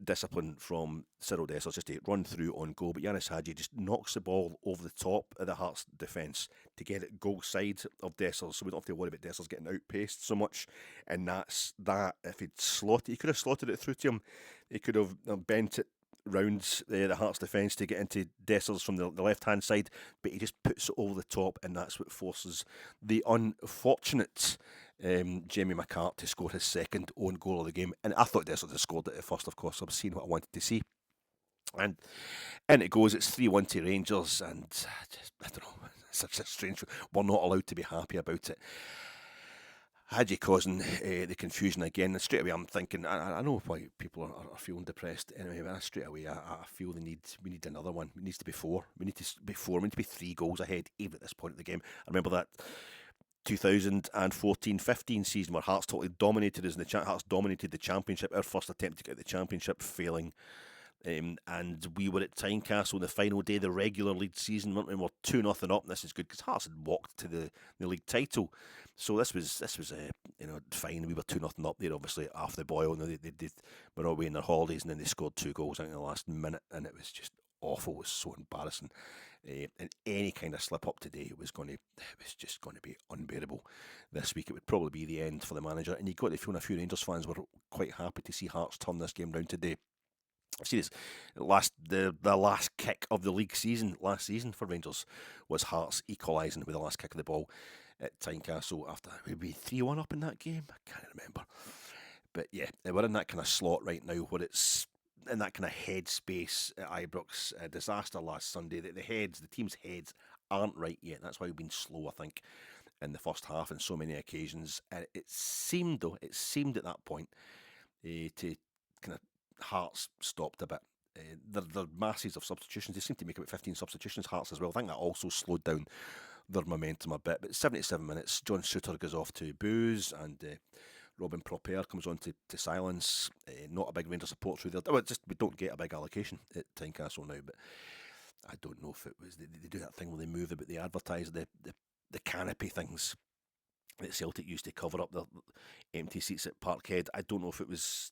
[SPEAKER 2] discipline from Cyril Dessers, just to run through on goal. But Yanis Hadji just knocks the ball over the top of the Hearts defence to get it goal side of Dessers, so we don't have to worry about Dessers getting outpaced so much. And that's that. If he could have slotted it through to him. He could have bent it round the Hearts defence to get into Dessers from the left-hand side, but he just puts it over the top, and that's what forces the unfortunate Jamie McCart to score his second own goal of the game. And I thought Dessers had scored it at first, of course. I've seen what I wanted to see. And in it goes. It's 3-1 to Rangers, and I don't know. It's such a strange. We're not allowed to be happy about it. Hadji causing the confusion again. And straight away, I'm thinking. I know why people are feeling depressed. Anyway, but straight away, I feel we need another one. It needs to be four. We need to be four. We need to be 3 goals ahead, even at this point of the game. I remember that 2014-15 season where Hearts totally dominated us in the Hearts dominated the Championship. Our first attempt to get the Championship failing. And we were at Tynecastle on the final day of the regular league season, and we're 2-0 up. And this is good because Hearts had walked to the league title, so this was fine. We were 2-0 up there, obviously off the boil. And they were away in their holidays, and then they scored 2 goals in the last minute, and it was just awful. It was so embarrassing. And any kind of slip up today was just going to be unbearable. This week it would probably be the end for the manager, and you got the feeling a few Rangers fans were quite happy to see Hearts turn this game round today. See, the last kick of the league season last season for Rangers was Hearts equalising with the last kick of the ball at Tynecastle after maybe 3-1 up in that game. I can't remember, but yeah, we're in that kind of slot right now where it's in that kind of headspace at Ibrox. Disaster last Sunday. The team's heads aren't right yet. That's why we've been slow, I think, in the first half on so many occasions. It seemed at that point to kind of Hearts stopped a bit. Their masses of substitutions. They seem to make about 15 substitutions, Hearts as well. I think that also slowed down their momentum a bit. But 77 minutes, John Souttar goes off to booze, and Robin Proper comes on to silence. Not a big Rangers support through there. Well, we don't get a big allocation at Tynecastle now, but I don't know if it was they do that thing where they move about, they advertise the canopy things that Celtic used to cover up the empty seats at Parkhead. I don't know if it was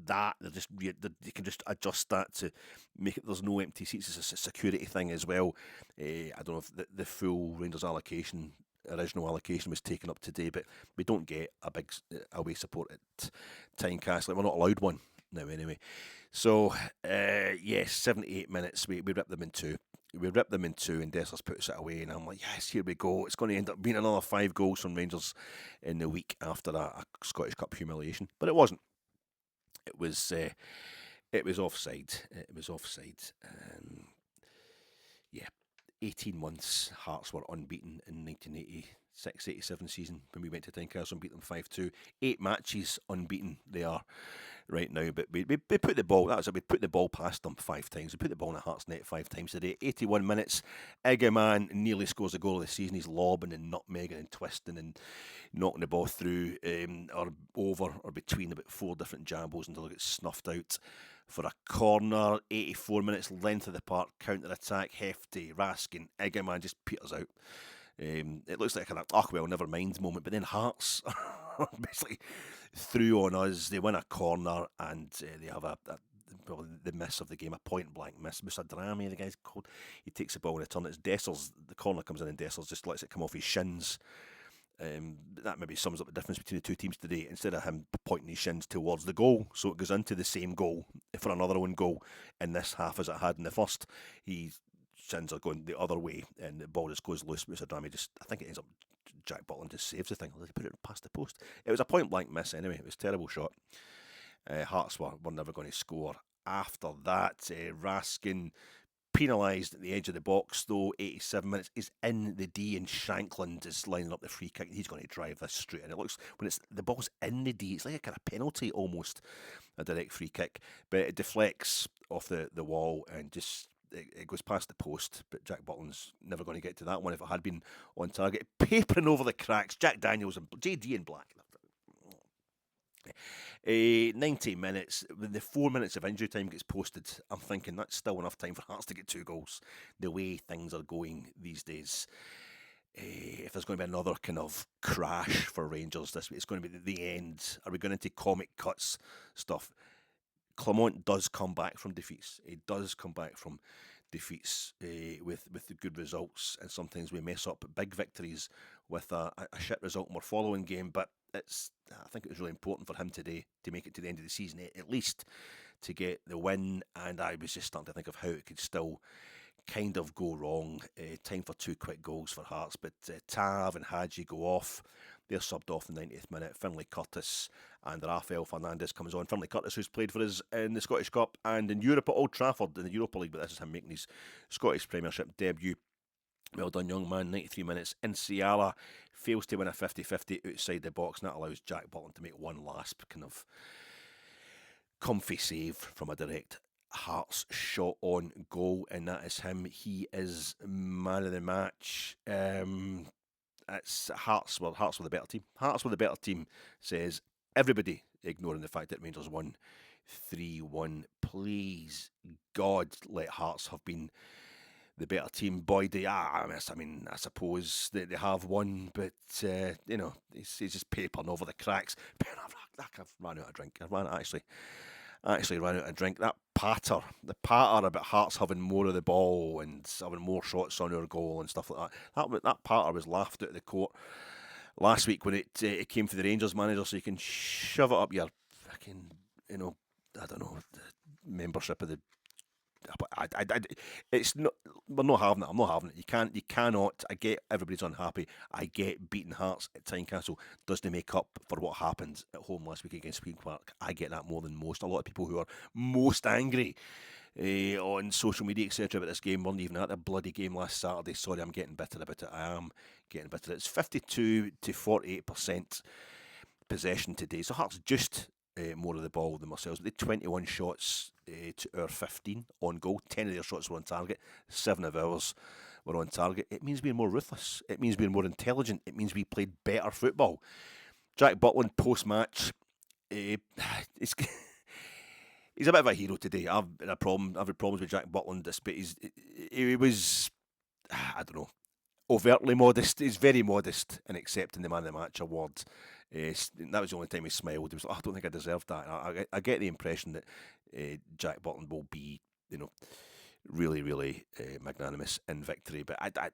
[SPEAKER 2] that they can just adjust that to make it there's no empty seats. It's a security thing as well. I don't know if the full Rangers original allocation was taken up today, but we don't get a big away support at Tynecastle. We're not allowed one now anyway. So yes, 78 minutes we ripped them in two. We ripped them in two, and Dessers puts it away, and I'm like, yes, here we go. It's going to end up being another 5 goals from Rangers in the week after a Scottish Cup humiliation, but it wasn't. It was offside. It was offside. Yeah, 18 months. Hearts were unbeaten in 1986-87 season when we went to Tynecastle and beat them 5-2. 8 matches unbeaten they are right now. But we put the ball. That was it. We put the ball past them 5 times. We put the ball in the Hearts net 5 times today. 81 minutes. Egeman nearly scores the goal of the season. He's lobbing and nutmegging and twisting and knocking the ball through or over or between about 4 different Jambos until it gets snuffed out for a corner. 84 minutes, length of the park, counter attack, hefty. Raskin, Egeman just peters out. It looks like a kind of well, never mind moment, but then Hearts basically through on us. They win a corner, and they have the miss of the game, a point blank miss. Musa Drami, the guy's called. He takes the ball in a turn. It's Dessers. The corner comes in, and Dessers just lets it come off his shins. That maybe sums up the difference between the two teams today. Instead of him pointing his shins towards the goal, so it goes into the same goal for another own goal in this half as it had in the first. His shins are going the other way, and the ball just goes loose. Musa Drami I think it ends up, Jack Butland just saves the thing. They put it past the post. It was a point blank miss anyway. It was a terrible shot. Hearts were never going to score after that. Raskin penalised at the edge of the box, though. 87 minutes is in the D, and Shankland is lining up the free kick. He's going to drive this straight, and it looks, when the ball's in the D, it's like a kind of penalty almost, a direct free kick, but it deflects off the wall and just it goes past the post. But Jack Butland's never going to get to that one if it had been on target. Papering over the cracks, Jack Daniels and JD in black. 90 minutes, when the 4 minutes of injury time gets posted, I'm thinking that's still enough time for Hearts to get 2 goals. The way things are going these days, if there's going to be another kind of crash for Rangers this week, it's going to be the end. Are we going into comic cuts stuff? Clermont does come back from defeats. He does come back from defeats with the good results, and sometimes we mess up big victories with a shit result in our following game. But I think it was really important for him today to make it to the end of the season, at least to get the win. And I was just starting to think of how it could still kind of go wrong. Time for 2 quick goals for Hearts, but Tav and Hadji go off. They're subbed off in the 90th minute. Finlay Curtis and Rafael Fernandez comes on. Finlay Curtis, who's played for us in the Scottish Cup and in Europe at Old Trafford in the Europa League, but this is him making his Scottish Premiership debut. Well done, young man. 93 minutes. Inciala fails to win a 50-50 outside the box, and that allows Jack Butland to make one last kind of comfy save from a direct Hearts shot on goal, and that is him. He is man of the match. It's Hearts were the better team. Hearts were the better team, says everybody, ignoring the fact that Rangers won 3-1. Please, God, let Hearts have been the better team. Boy, I suppose they have won, but he's just papering over the cracks. I've ran out of drink. I actually ran out of drink. The patter about Hearts having more of the ball and having more shots on our goal and stuff like that. That patter was laughed out of the court last week when it came for the Rangers manager. So you can shove it up your fucking, I don't know, the membership of the. It's not. We're not having it. I'm not having it. You cannot. I get everybody's unhappy. I get beating Hearts at Tynecastle doesn't make up for what happened at home last week against Queen Park. I get that more than most. A lot of people who are most angry on social media, etc., about this game weren't even at the bloody game last Saturday. Sorry, I'm getting bitter about it. I am getting bitter. It's 52 to 48% possession today. So Hearts just more of the ball than themselves. They had 21 shots to our 15 on goal. 10 of their shots were on target. 7 of ours were on target. It means being more ruthless. It means being more intelligent. It means we played better football. Jack Butland post-match, he's a bit of a hero today. I've had problems with Jack Butland. He was, I don't know, overtly modest. He's very modest in accepting the Man of the Match award. That was the only time he smiled. He was like, I don't think I deserved that. I get the impression that Jack Butland will be, really, really magnanimous in victory. But I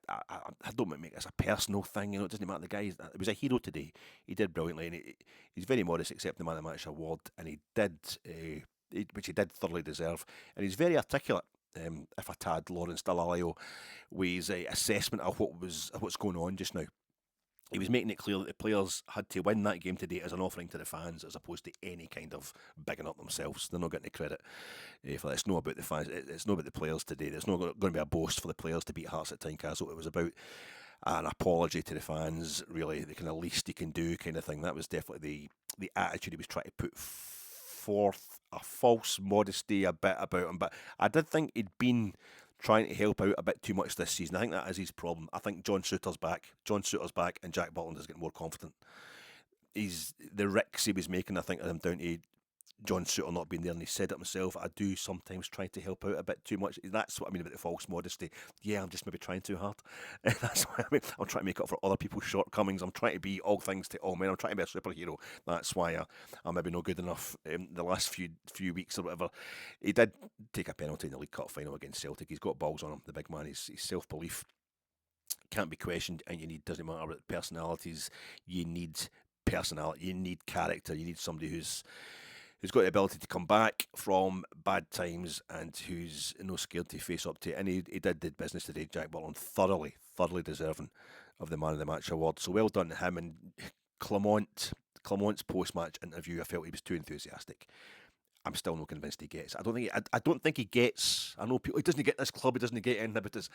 [SPEAKER 2] don't make this a personal thing. It doesn't matter. The guy, he was a hero today. He did brilliantly, and he's very modest accepting the Man of the Match award, and he did, which he did thoroughly deserve. And he's very articulate. If a tad, Lawrence Dallaglio, with his assessment of what's going on just now. He was making it clear that the players had to win that game today as an offering to the fans, as opposed to any kind of bigging up themselves. They're not getting the credit for that. It's not about the fans. It's not about the players today. There's not going to be a boast for the players to beat Hearts at Tynecastle. It was about an apology to the fans, really, the kind of least he can do kind of thing. That was definitely the attitude he was trying to put forth, a false modesty a bit about him. But I did think he'd been trying to help out a bit too much this season. I think that is his problem. I think John Souttar's back, and Jack Butland is getting more confident. The ricks he was making, I think, are down to John Souttar not being there, and he said it himself. I do sometimes try to help out a bit too much. That's what I mean about the false modesty. Yeah, I'm just maybe trying too hard. That's what I mean. I'm trying to make up for other people's shortcomings. I'm trying to be all things to all men. I'm trying to be a superhero. That's why I'm maybe not good enough the last few weeks or whatever. He did take a penalty in the League Cup final against Celtic. He's got balls on him, the big man. His self-belief can't be questioned, and doesn't matter about personalities. You need personality. You need character. You need somebody who's got the ability to come back from bad times and who's no scared to face up to it. And he did business today, Jack Butland, thoroughly deserving of the Man of the Match award. So well done to him. And Clement's post-match interview, I felt he was too enthusiastic. I'm still not convinced he gets. I don't think he gets. I know people, he doesn't get this club. He doesn't get inhibitors.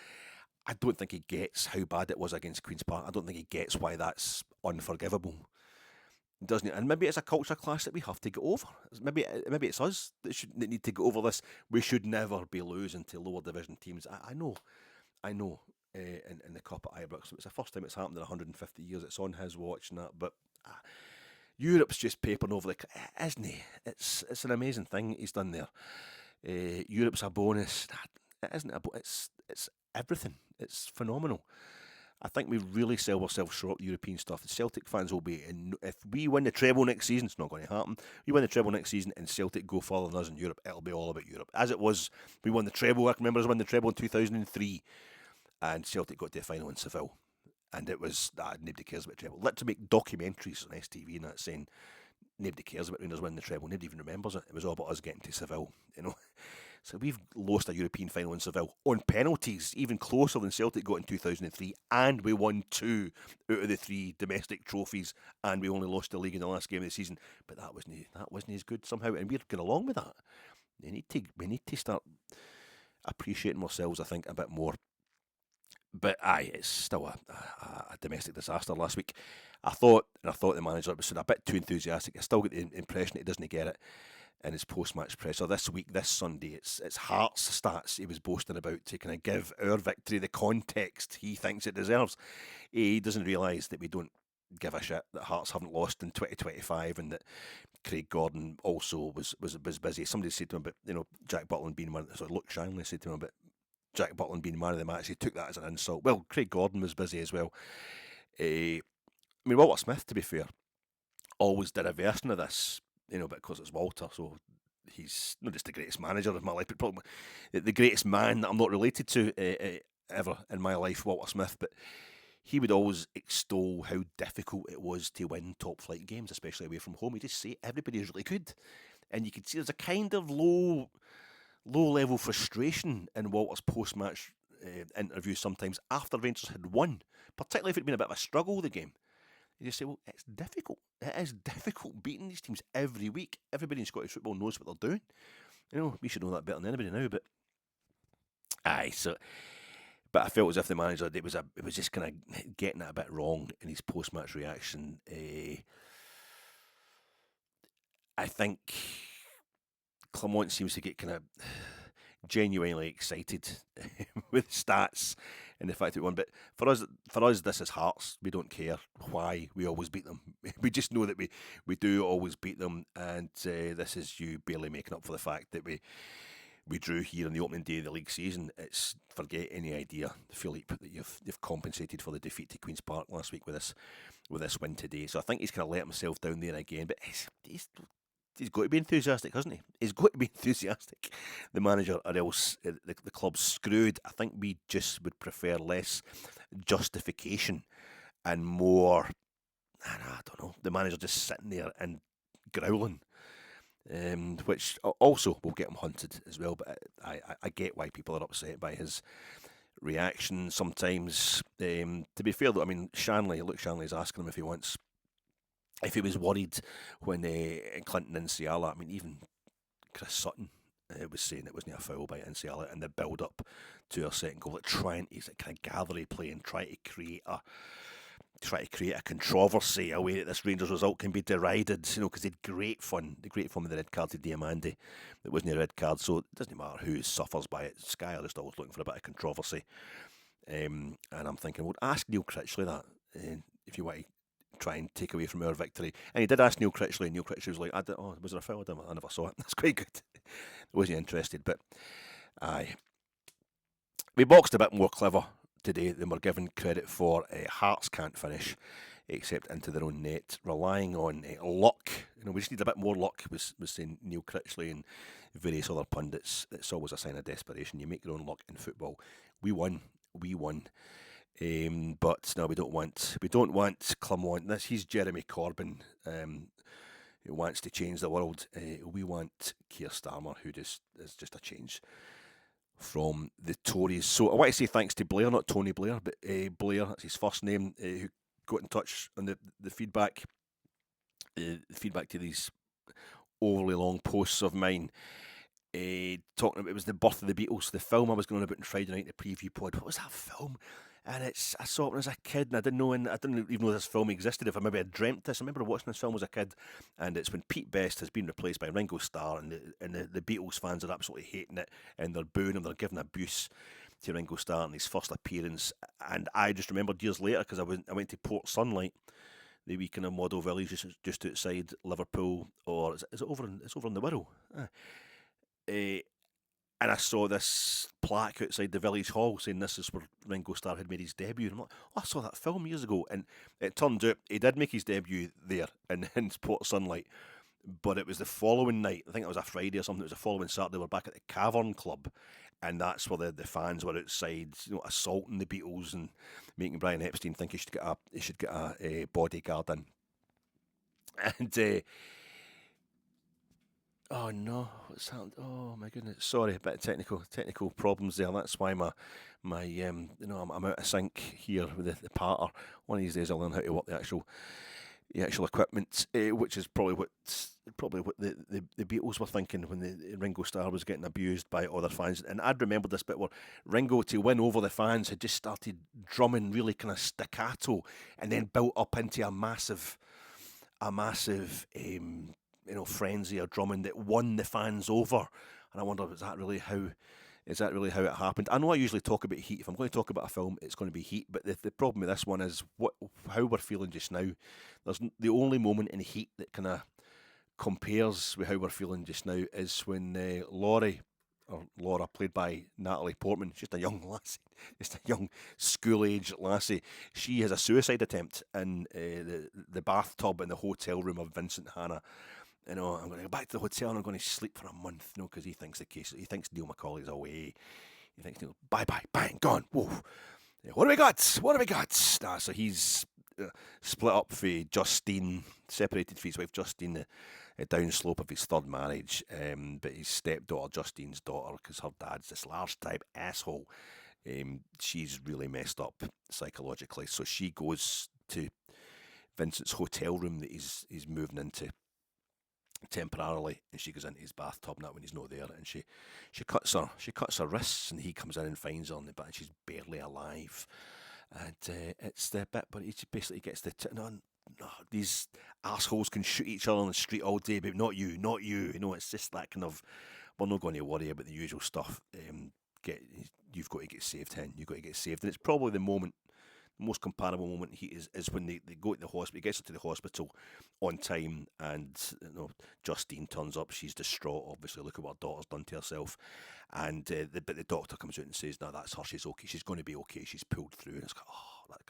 [SPEAKER 2] I don't think he gets how bad it was against Queen's Park. I don't think he gets why that's unforgivable. Doesn't it? And maybe it's a culture clash that we have to get over. Maybe it's us that need to get over this. We should never be losing to lower division teams. I know. In the Cup at Ibrox, it's the first time it's happened in 150 years. It's on his watch and that, but Europe's just papering over isn't he? It's an amazing thing he's done there. Europe's a bonus. It isn't a bonus. It's everything. It's phenomenal. I think we really sell ourselves short European stuff. The Celtic fans will be, if we win the treble next season, it's not going to happen. We win the treble next season and Celtic go further than us in Europe, it'll be all about Europe. As it was, we won the treble. I remember us won the treble in 2003, and Celtic got to the final in Seville, and it was nobody cares about treble. Let's make documentaries on STV and that saying nobody cares about Rangers winning the treble. Nobody even remembers it. It was all about us getting to Seville, So we've lost a European final in Seville on penalties, even closer than Celtic got in 2003, and we won 2 out of the 3 domestic trophies, and we only lost the league in the last game of the season. But that wasn't as good somehow, and we're going along with that. We need to start appreciating ourselves, I think, a bit more. But aye, it's still a domestic disaster last week. I thought the manager was a bit too enthusiastic. I still get the impression he doesn't get it in his post-match presser this week, this Sunday. It's Hearts stats he was boasting about to kind of give our victory the context he thinks it deserves. He doesn't realise that we don't give a shit that Hearts haven't lost in 2025 and that Craig Gordon also was busy. Somebody said to him about Jack Butland being one. So Luke Shanley said to him about Jack Butland being man of the match. He took that as an insult. Well, Craig Gordon was busy as well. I mean, Walter Smith, to be fair, always did a version of this, because it's Walter, so he's not just the greatest manager of my life, but probably the greatest man that I'm not related to ever in my life, Walter Smith. But he would always extol how difficult it was to win top flight games, especially away from home. He'd just say everybody's really good. And you could see there's a kind of low level frustration in Walter's post-match interview sometimes after Rangers had won, particularly if it'd been a bit of a struggle, the game. You just say, well, it's difficult. It is difficult beating these teams every week. Everybody in Scottish football knows what they're doing. We should know that better than anybody now, but but I felt as if the manager, it was just kind of getting it a bit wrong in his post-match reaction. I think Clement seems to get kind of genuinely excited with stats and the fact that we won. But for us, this is Hearts. We don't care why we always beat them. We just know that we do always beat them, and this is you barely making up for the fact that we drew here on the opening day of the league season. It's forget any idea, Philippe, that you've compensated for the defeat to Queen's Park last week with this win today. So I think he's kind of let himself down there again. But he's got to be enthusiastic, hasn't he? He's got to be enthusiastic, the manager, or else the club's screwed. I think we just would prefer less justification and more, I don't know, the manager just sitting there and growling, which also will get him hunted as well. But I get why people are upset by his reaction sometimes. To be fair, though, I mean, Luke Shanley's asking him if he was worried when Clinton Inciala, I mean, even Chris Sutton was saying it wasn't a foul by Inciala in the build-up to our second goal, trying to kind of gather play and try to create a controversy, a way that this Rangers result can be derided, because they had great fun with the red card to Diamande. It wasn't a red card, so it doesn't matter who suffers by it. Sky are just always looking for a bit of controversy. And I'm thinking, well, ask Neil Critchley that if you want to try and take away from our victory. And he did ask Neil Critchley, and Neil Critchley was like, was there a foul? I never saw it. That's quite good. I wasn't interested, but aye. We boxed a bit more clever today than we're given credit for. Hearts can't finish except into their own net, relying on luck. We just need a bit more luck, was saying Neil Critchley and various other pundits. It's always a sign of desperation. You make your own luck in football. We won. But no, we don't want Clement. He's Jeremy Corbyn, who wants to change the world. We want Keir Starmer, who is just a change from the Tories. So I want to say thanks to Blair, not Tony Blair, but Blair, that's his first name, who got in touch on the feedback. Feedback to these overly long posts of mine. Talking about, it was the birth of the Beatles, the film I was going on about on Friday night in the preview pod. What was that film? And I saw it when I was a kid, and I didn't even know this film existed. If I maybe had dreamt this, I remember watching this film as a kid, and it's when Pete Best has been replaced by Ringo Starr, and the Beatles fans are absolutely hating it, and they're booing him, they're giving abuse to Ringo Starr in his first appearance. And I just remembered years later, because I went to Port Sunlight, the weekend in Model Village, just outside Liverpool, or is it over in the Wirral? And I saw this plaque outside the village hall saying this is where Ringo Starr had made his debut. And I'm like, I saw that film years ago. And it turned out he did make his debut there in Port Sunlight. But it was the following night, I think it was a Friday or something, it was the following Saturday, we're back at the Cavern Club. And that's where the fans were outside, assaulting the Beatles and making Brian Epstein think he should get a bodyguard in. And Oh no, what's happened? Oh my goodness, sorry, a bit of technical problems there. That's why my I'm out of sync here with the parter. One of these days I'll learn how to work the actual equipment, which is probably what the Beatles were thinking when the Ringo Starr was getting abused by other fans. And I'd remembered this bit where Ringo, to win over the fans, had just started drumming really kind of staccato, and then built up into a massive frenzy of drumming that won the fans over. And I wonder, is that really how it happened? I know I usually talk about Heat. If I'm going to talk about a film, it's going to be Heat. But the problem with this one is how we're feeling just now. There's the only moment in Heat that kind of compares with how we're feeling just now is when Laura, played by Natalie Portman, just a young lassie, just a young school-age lassie. She has a suicide attempt in the bathtub in the hotel room of Vincent Hanna. I'm going to go back to the hotel and I'm going to sleep for a month, because he thinks he thinks Neil McCauley's away. He thinks Neil, bye, bang, gone, whoa. What do we got? So he's split up for Justine, separated from his wife Justine, the downslope of his third marriage, but his stepdaughter, Justine's daughter, because her dad's this large type asshole, she's really messed up psychologically, so she goes to Vincent's hotel room that he's moving into temporarily, and she goes into his bathtub now when he's not there, and she cuts her wrists, and he comes in and finds her on the back, and she's barely alive. And it's the bit, but he basically gets no, these assholes can shoot each other on the street all day, but not you. It's just that kind of, we're not going to worry about the usual stuff. You've got to get saved, hen. You've got to get saved, and it's probably the most comparable moment is when they go to the hospital. He gets her to the hospital on time, and Justine turns up. She's distraught, obviously. Look at what her daughter's done to herself. And the doctor comes out and says, "No, that's her. She's okay. She's going to be okay. She's pulled through." And it's like,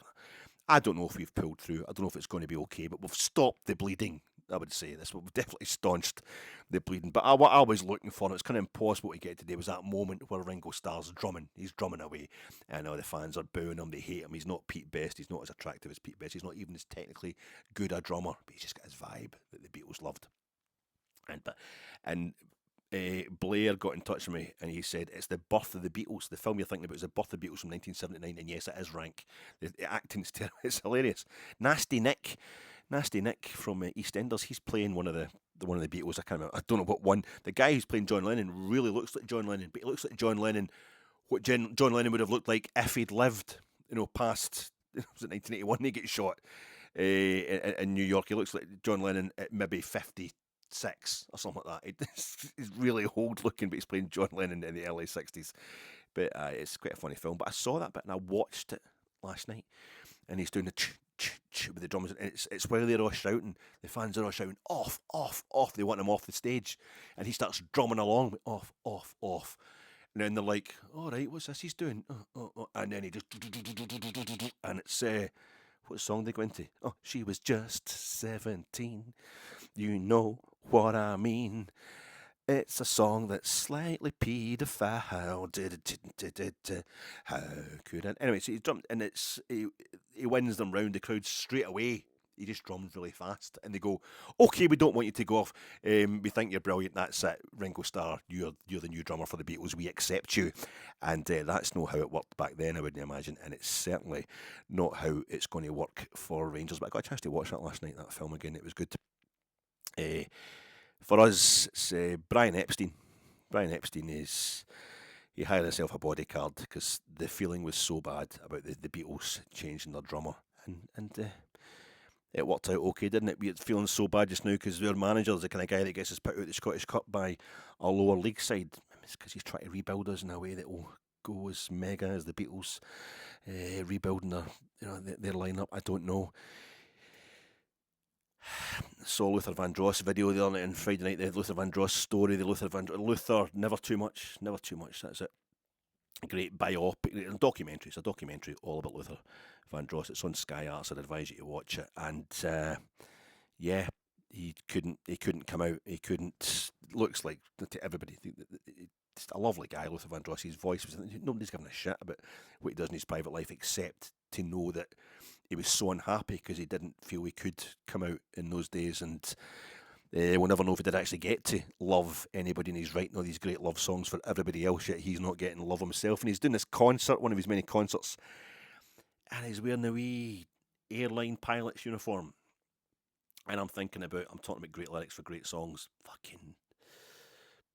[SPEAKER 2] I don't know if we've pulled through. I don't know if it's going to be okay, but we've stopped the bleeding. I would say this. We've definitely staunched the bleeding. But what I was looking for, and it's kind of impossible to get today, was that moment where Ringo Starr's drumming. He's drumming away. And the fans are booing him. They hate him. He's not Pete Best. He's not as attractive as Pete Best. He's not even as technically good a drummer. But he's just got his vibe that the Beatles loved. And Blair got in touch with me and he said, it's the birth of the Beatles. The film you're thinking about is the birth of the Beatles from 1979. And yes, it is rank. The acting's terrible. It's hilarious. Nasty Nick from EastEnders, he's playing one of the Beatles. I can't remember. I don't know what one. The guy who's playing John Lennon really looks like John Lennon, but he looks like John Lennon, what John Lennon would have looked like if he'd lived, past, was it 1981 he gets shot in New York. He looks like John Lennon at maybe 56 or something like that. He's really old looking, but he's playing John Lennon in the early 60s. But it's quite a funny film. But I saw that bit and I watched it last night, and he's doing the with the drums, and it's while they're all shouting, the fans are all shouting off, they want him off the stage, and he starts drumming along, off, and then they're like, all right, what's this he's doing? And then he just, and it's what song they go into? Oh, she was just 17, you know what I mean. It's a song that's slightly paedophile. How could I? Anyway, so he drummed, and he wins them round the crowd straight away. He just drums really fast, and they go, "Okay, we don't want you to go off. We think you're brilliant. That's it, Ringo Starr. You're the new drummer for the Beatles. We accept you." And that's not how it worked back then, I wouldn't imagine, and it's certainly not how it's going to work for Rangers. But I got a chance to watch that last night. That film again, it was good. For us, it's Brian Epstein. Brian Epstein he hired himself a bodyguard because the feeling was so bad about the Beatles changing their drummer, and it worked out okay, didn't it? We're feeling so bad just now because their manager's the kind of guy that gets us put out the Scottish Cup by our lower league side. It's because he's trying to rebuild us in a way that will go as mega as the Beatles rebuilding their lineup. I don't know. Saw Luther Vandross video the other night on Friday night. The Luther Vandross story. Luther, never too much. That's it. Great biopic, documentary. It's a documentary all about Luther Vandross. It's on Sky Arts. I'd advise you to watch it. And yeah, he couldn't come out. He couldn't. Looks like to everybody. Just a lovely guy, Luther Vandross. His voice was. Nobody's giving a shit about what he does in his private life, except to know that he was so unhappy because he didn't feel he could come out in those days, and
[SPEAKER 1] We'll never know if he did actually get to love anybody, and he's writing all these great love songs for everybody else, yet he's not getting love himself. And he's doing this concert, one of his many concerts, and he's wearing a wee airline pilot's uniform. And I'm talking about great lyrics for great songs. Fucking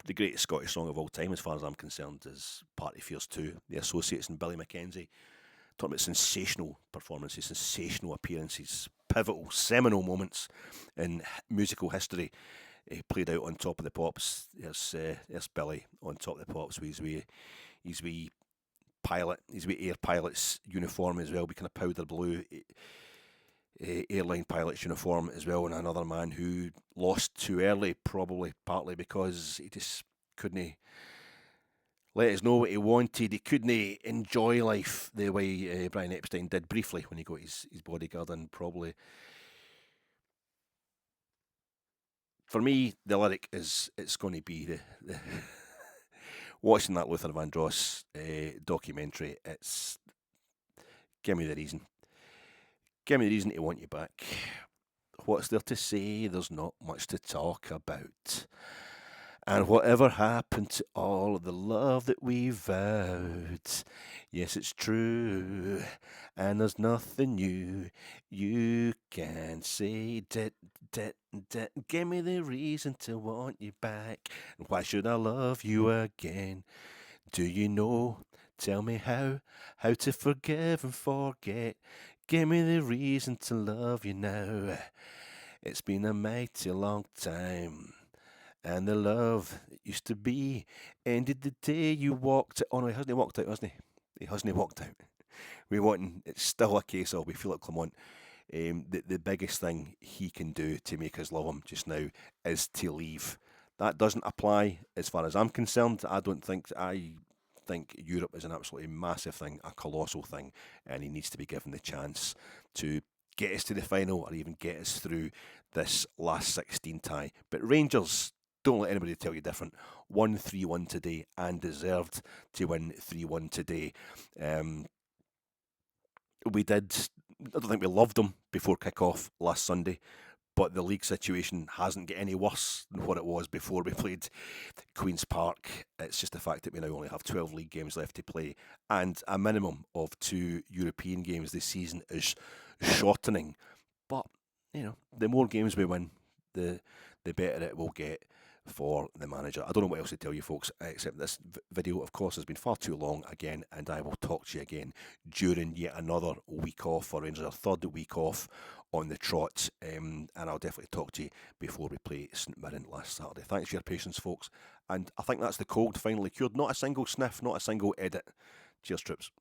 [SPEAKER 1] the greatest Scottish song of all time, as far as I'm concerned, is Party Fears 2, The Associates and Billy Mackenzie. Talking about sensational performances, sensational appearances, pivotal, seminal moments in musical history. He played out on Top of the Pops. There's Billy on Top of the Pops with his wee air pilot's uniform as well, be kind of powder blue airline pilot's uniform as well, and another man who lost too early, probably partly because he just couldn't let us know what he wanted. He couldn't enjoy life the way Brian Epstein did briefly when he got his bodyguard in, probably. For me, the lyric is, it's going to be the watching that Luther Vandross documentary, it's give me the reason. Give me the reason to want you back. What's there to say? There's not much to talk about. And whatever happened to all of the love that we vowed? Yes, it's true, and there's nothing new you can say. Give me the reason to want you back. And why should I love you again? Do you know? Tell me how to forgive and forget. Give me the reason to love you now. It's been a mighty long time. And the love that used to be ended the day you walked. Oh no, he hasn't walked out, hasn't he? He hasn't walked out. It's still a case of, we feel like Clement. The biggest thing he can do to make us love him just now is to leave. That doesn't apply as far as I'm concerned. I think Europe is an absolutely massive thing, a colossal thing, and he needs to be given the chance to get us to the final or even get us through this last 16 tie. But Rangers, don't let anybody tell you different. Won 3-1 today and deserved to win 3-1 today. I don't think we loved them before kick-off last Sunday, but the league situation hasn't got any worse than what it was before we played Queen's Park. It's just the fact that we now only have 12 league games left to play, and a minimum of 2 European games this season is shortening. But, the more games we win, the better it will get for the manager. I don't know what else to tell you folks, except this video, of course, has been far too long again, and I will talk to you again during yet another week off for Rangers, our third week off on the trot, and I'll definitely talk to you before we play St Mirren last Saturday. Thanks for your patience, folks, and I think that's the cold finally cured. Not a single sniff, not a single edit. Cheers, troops.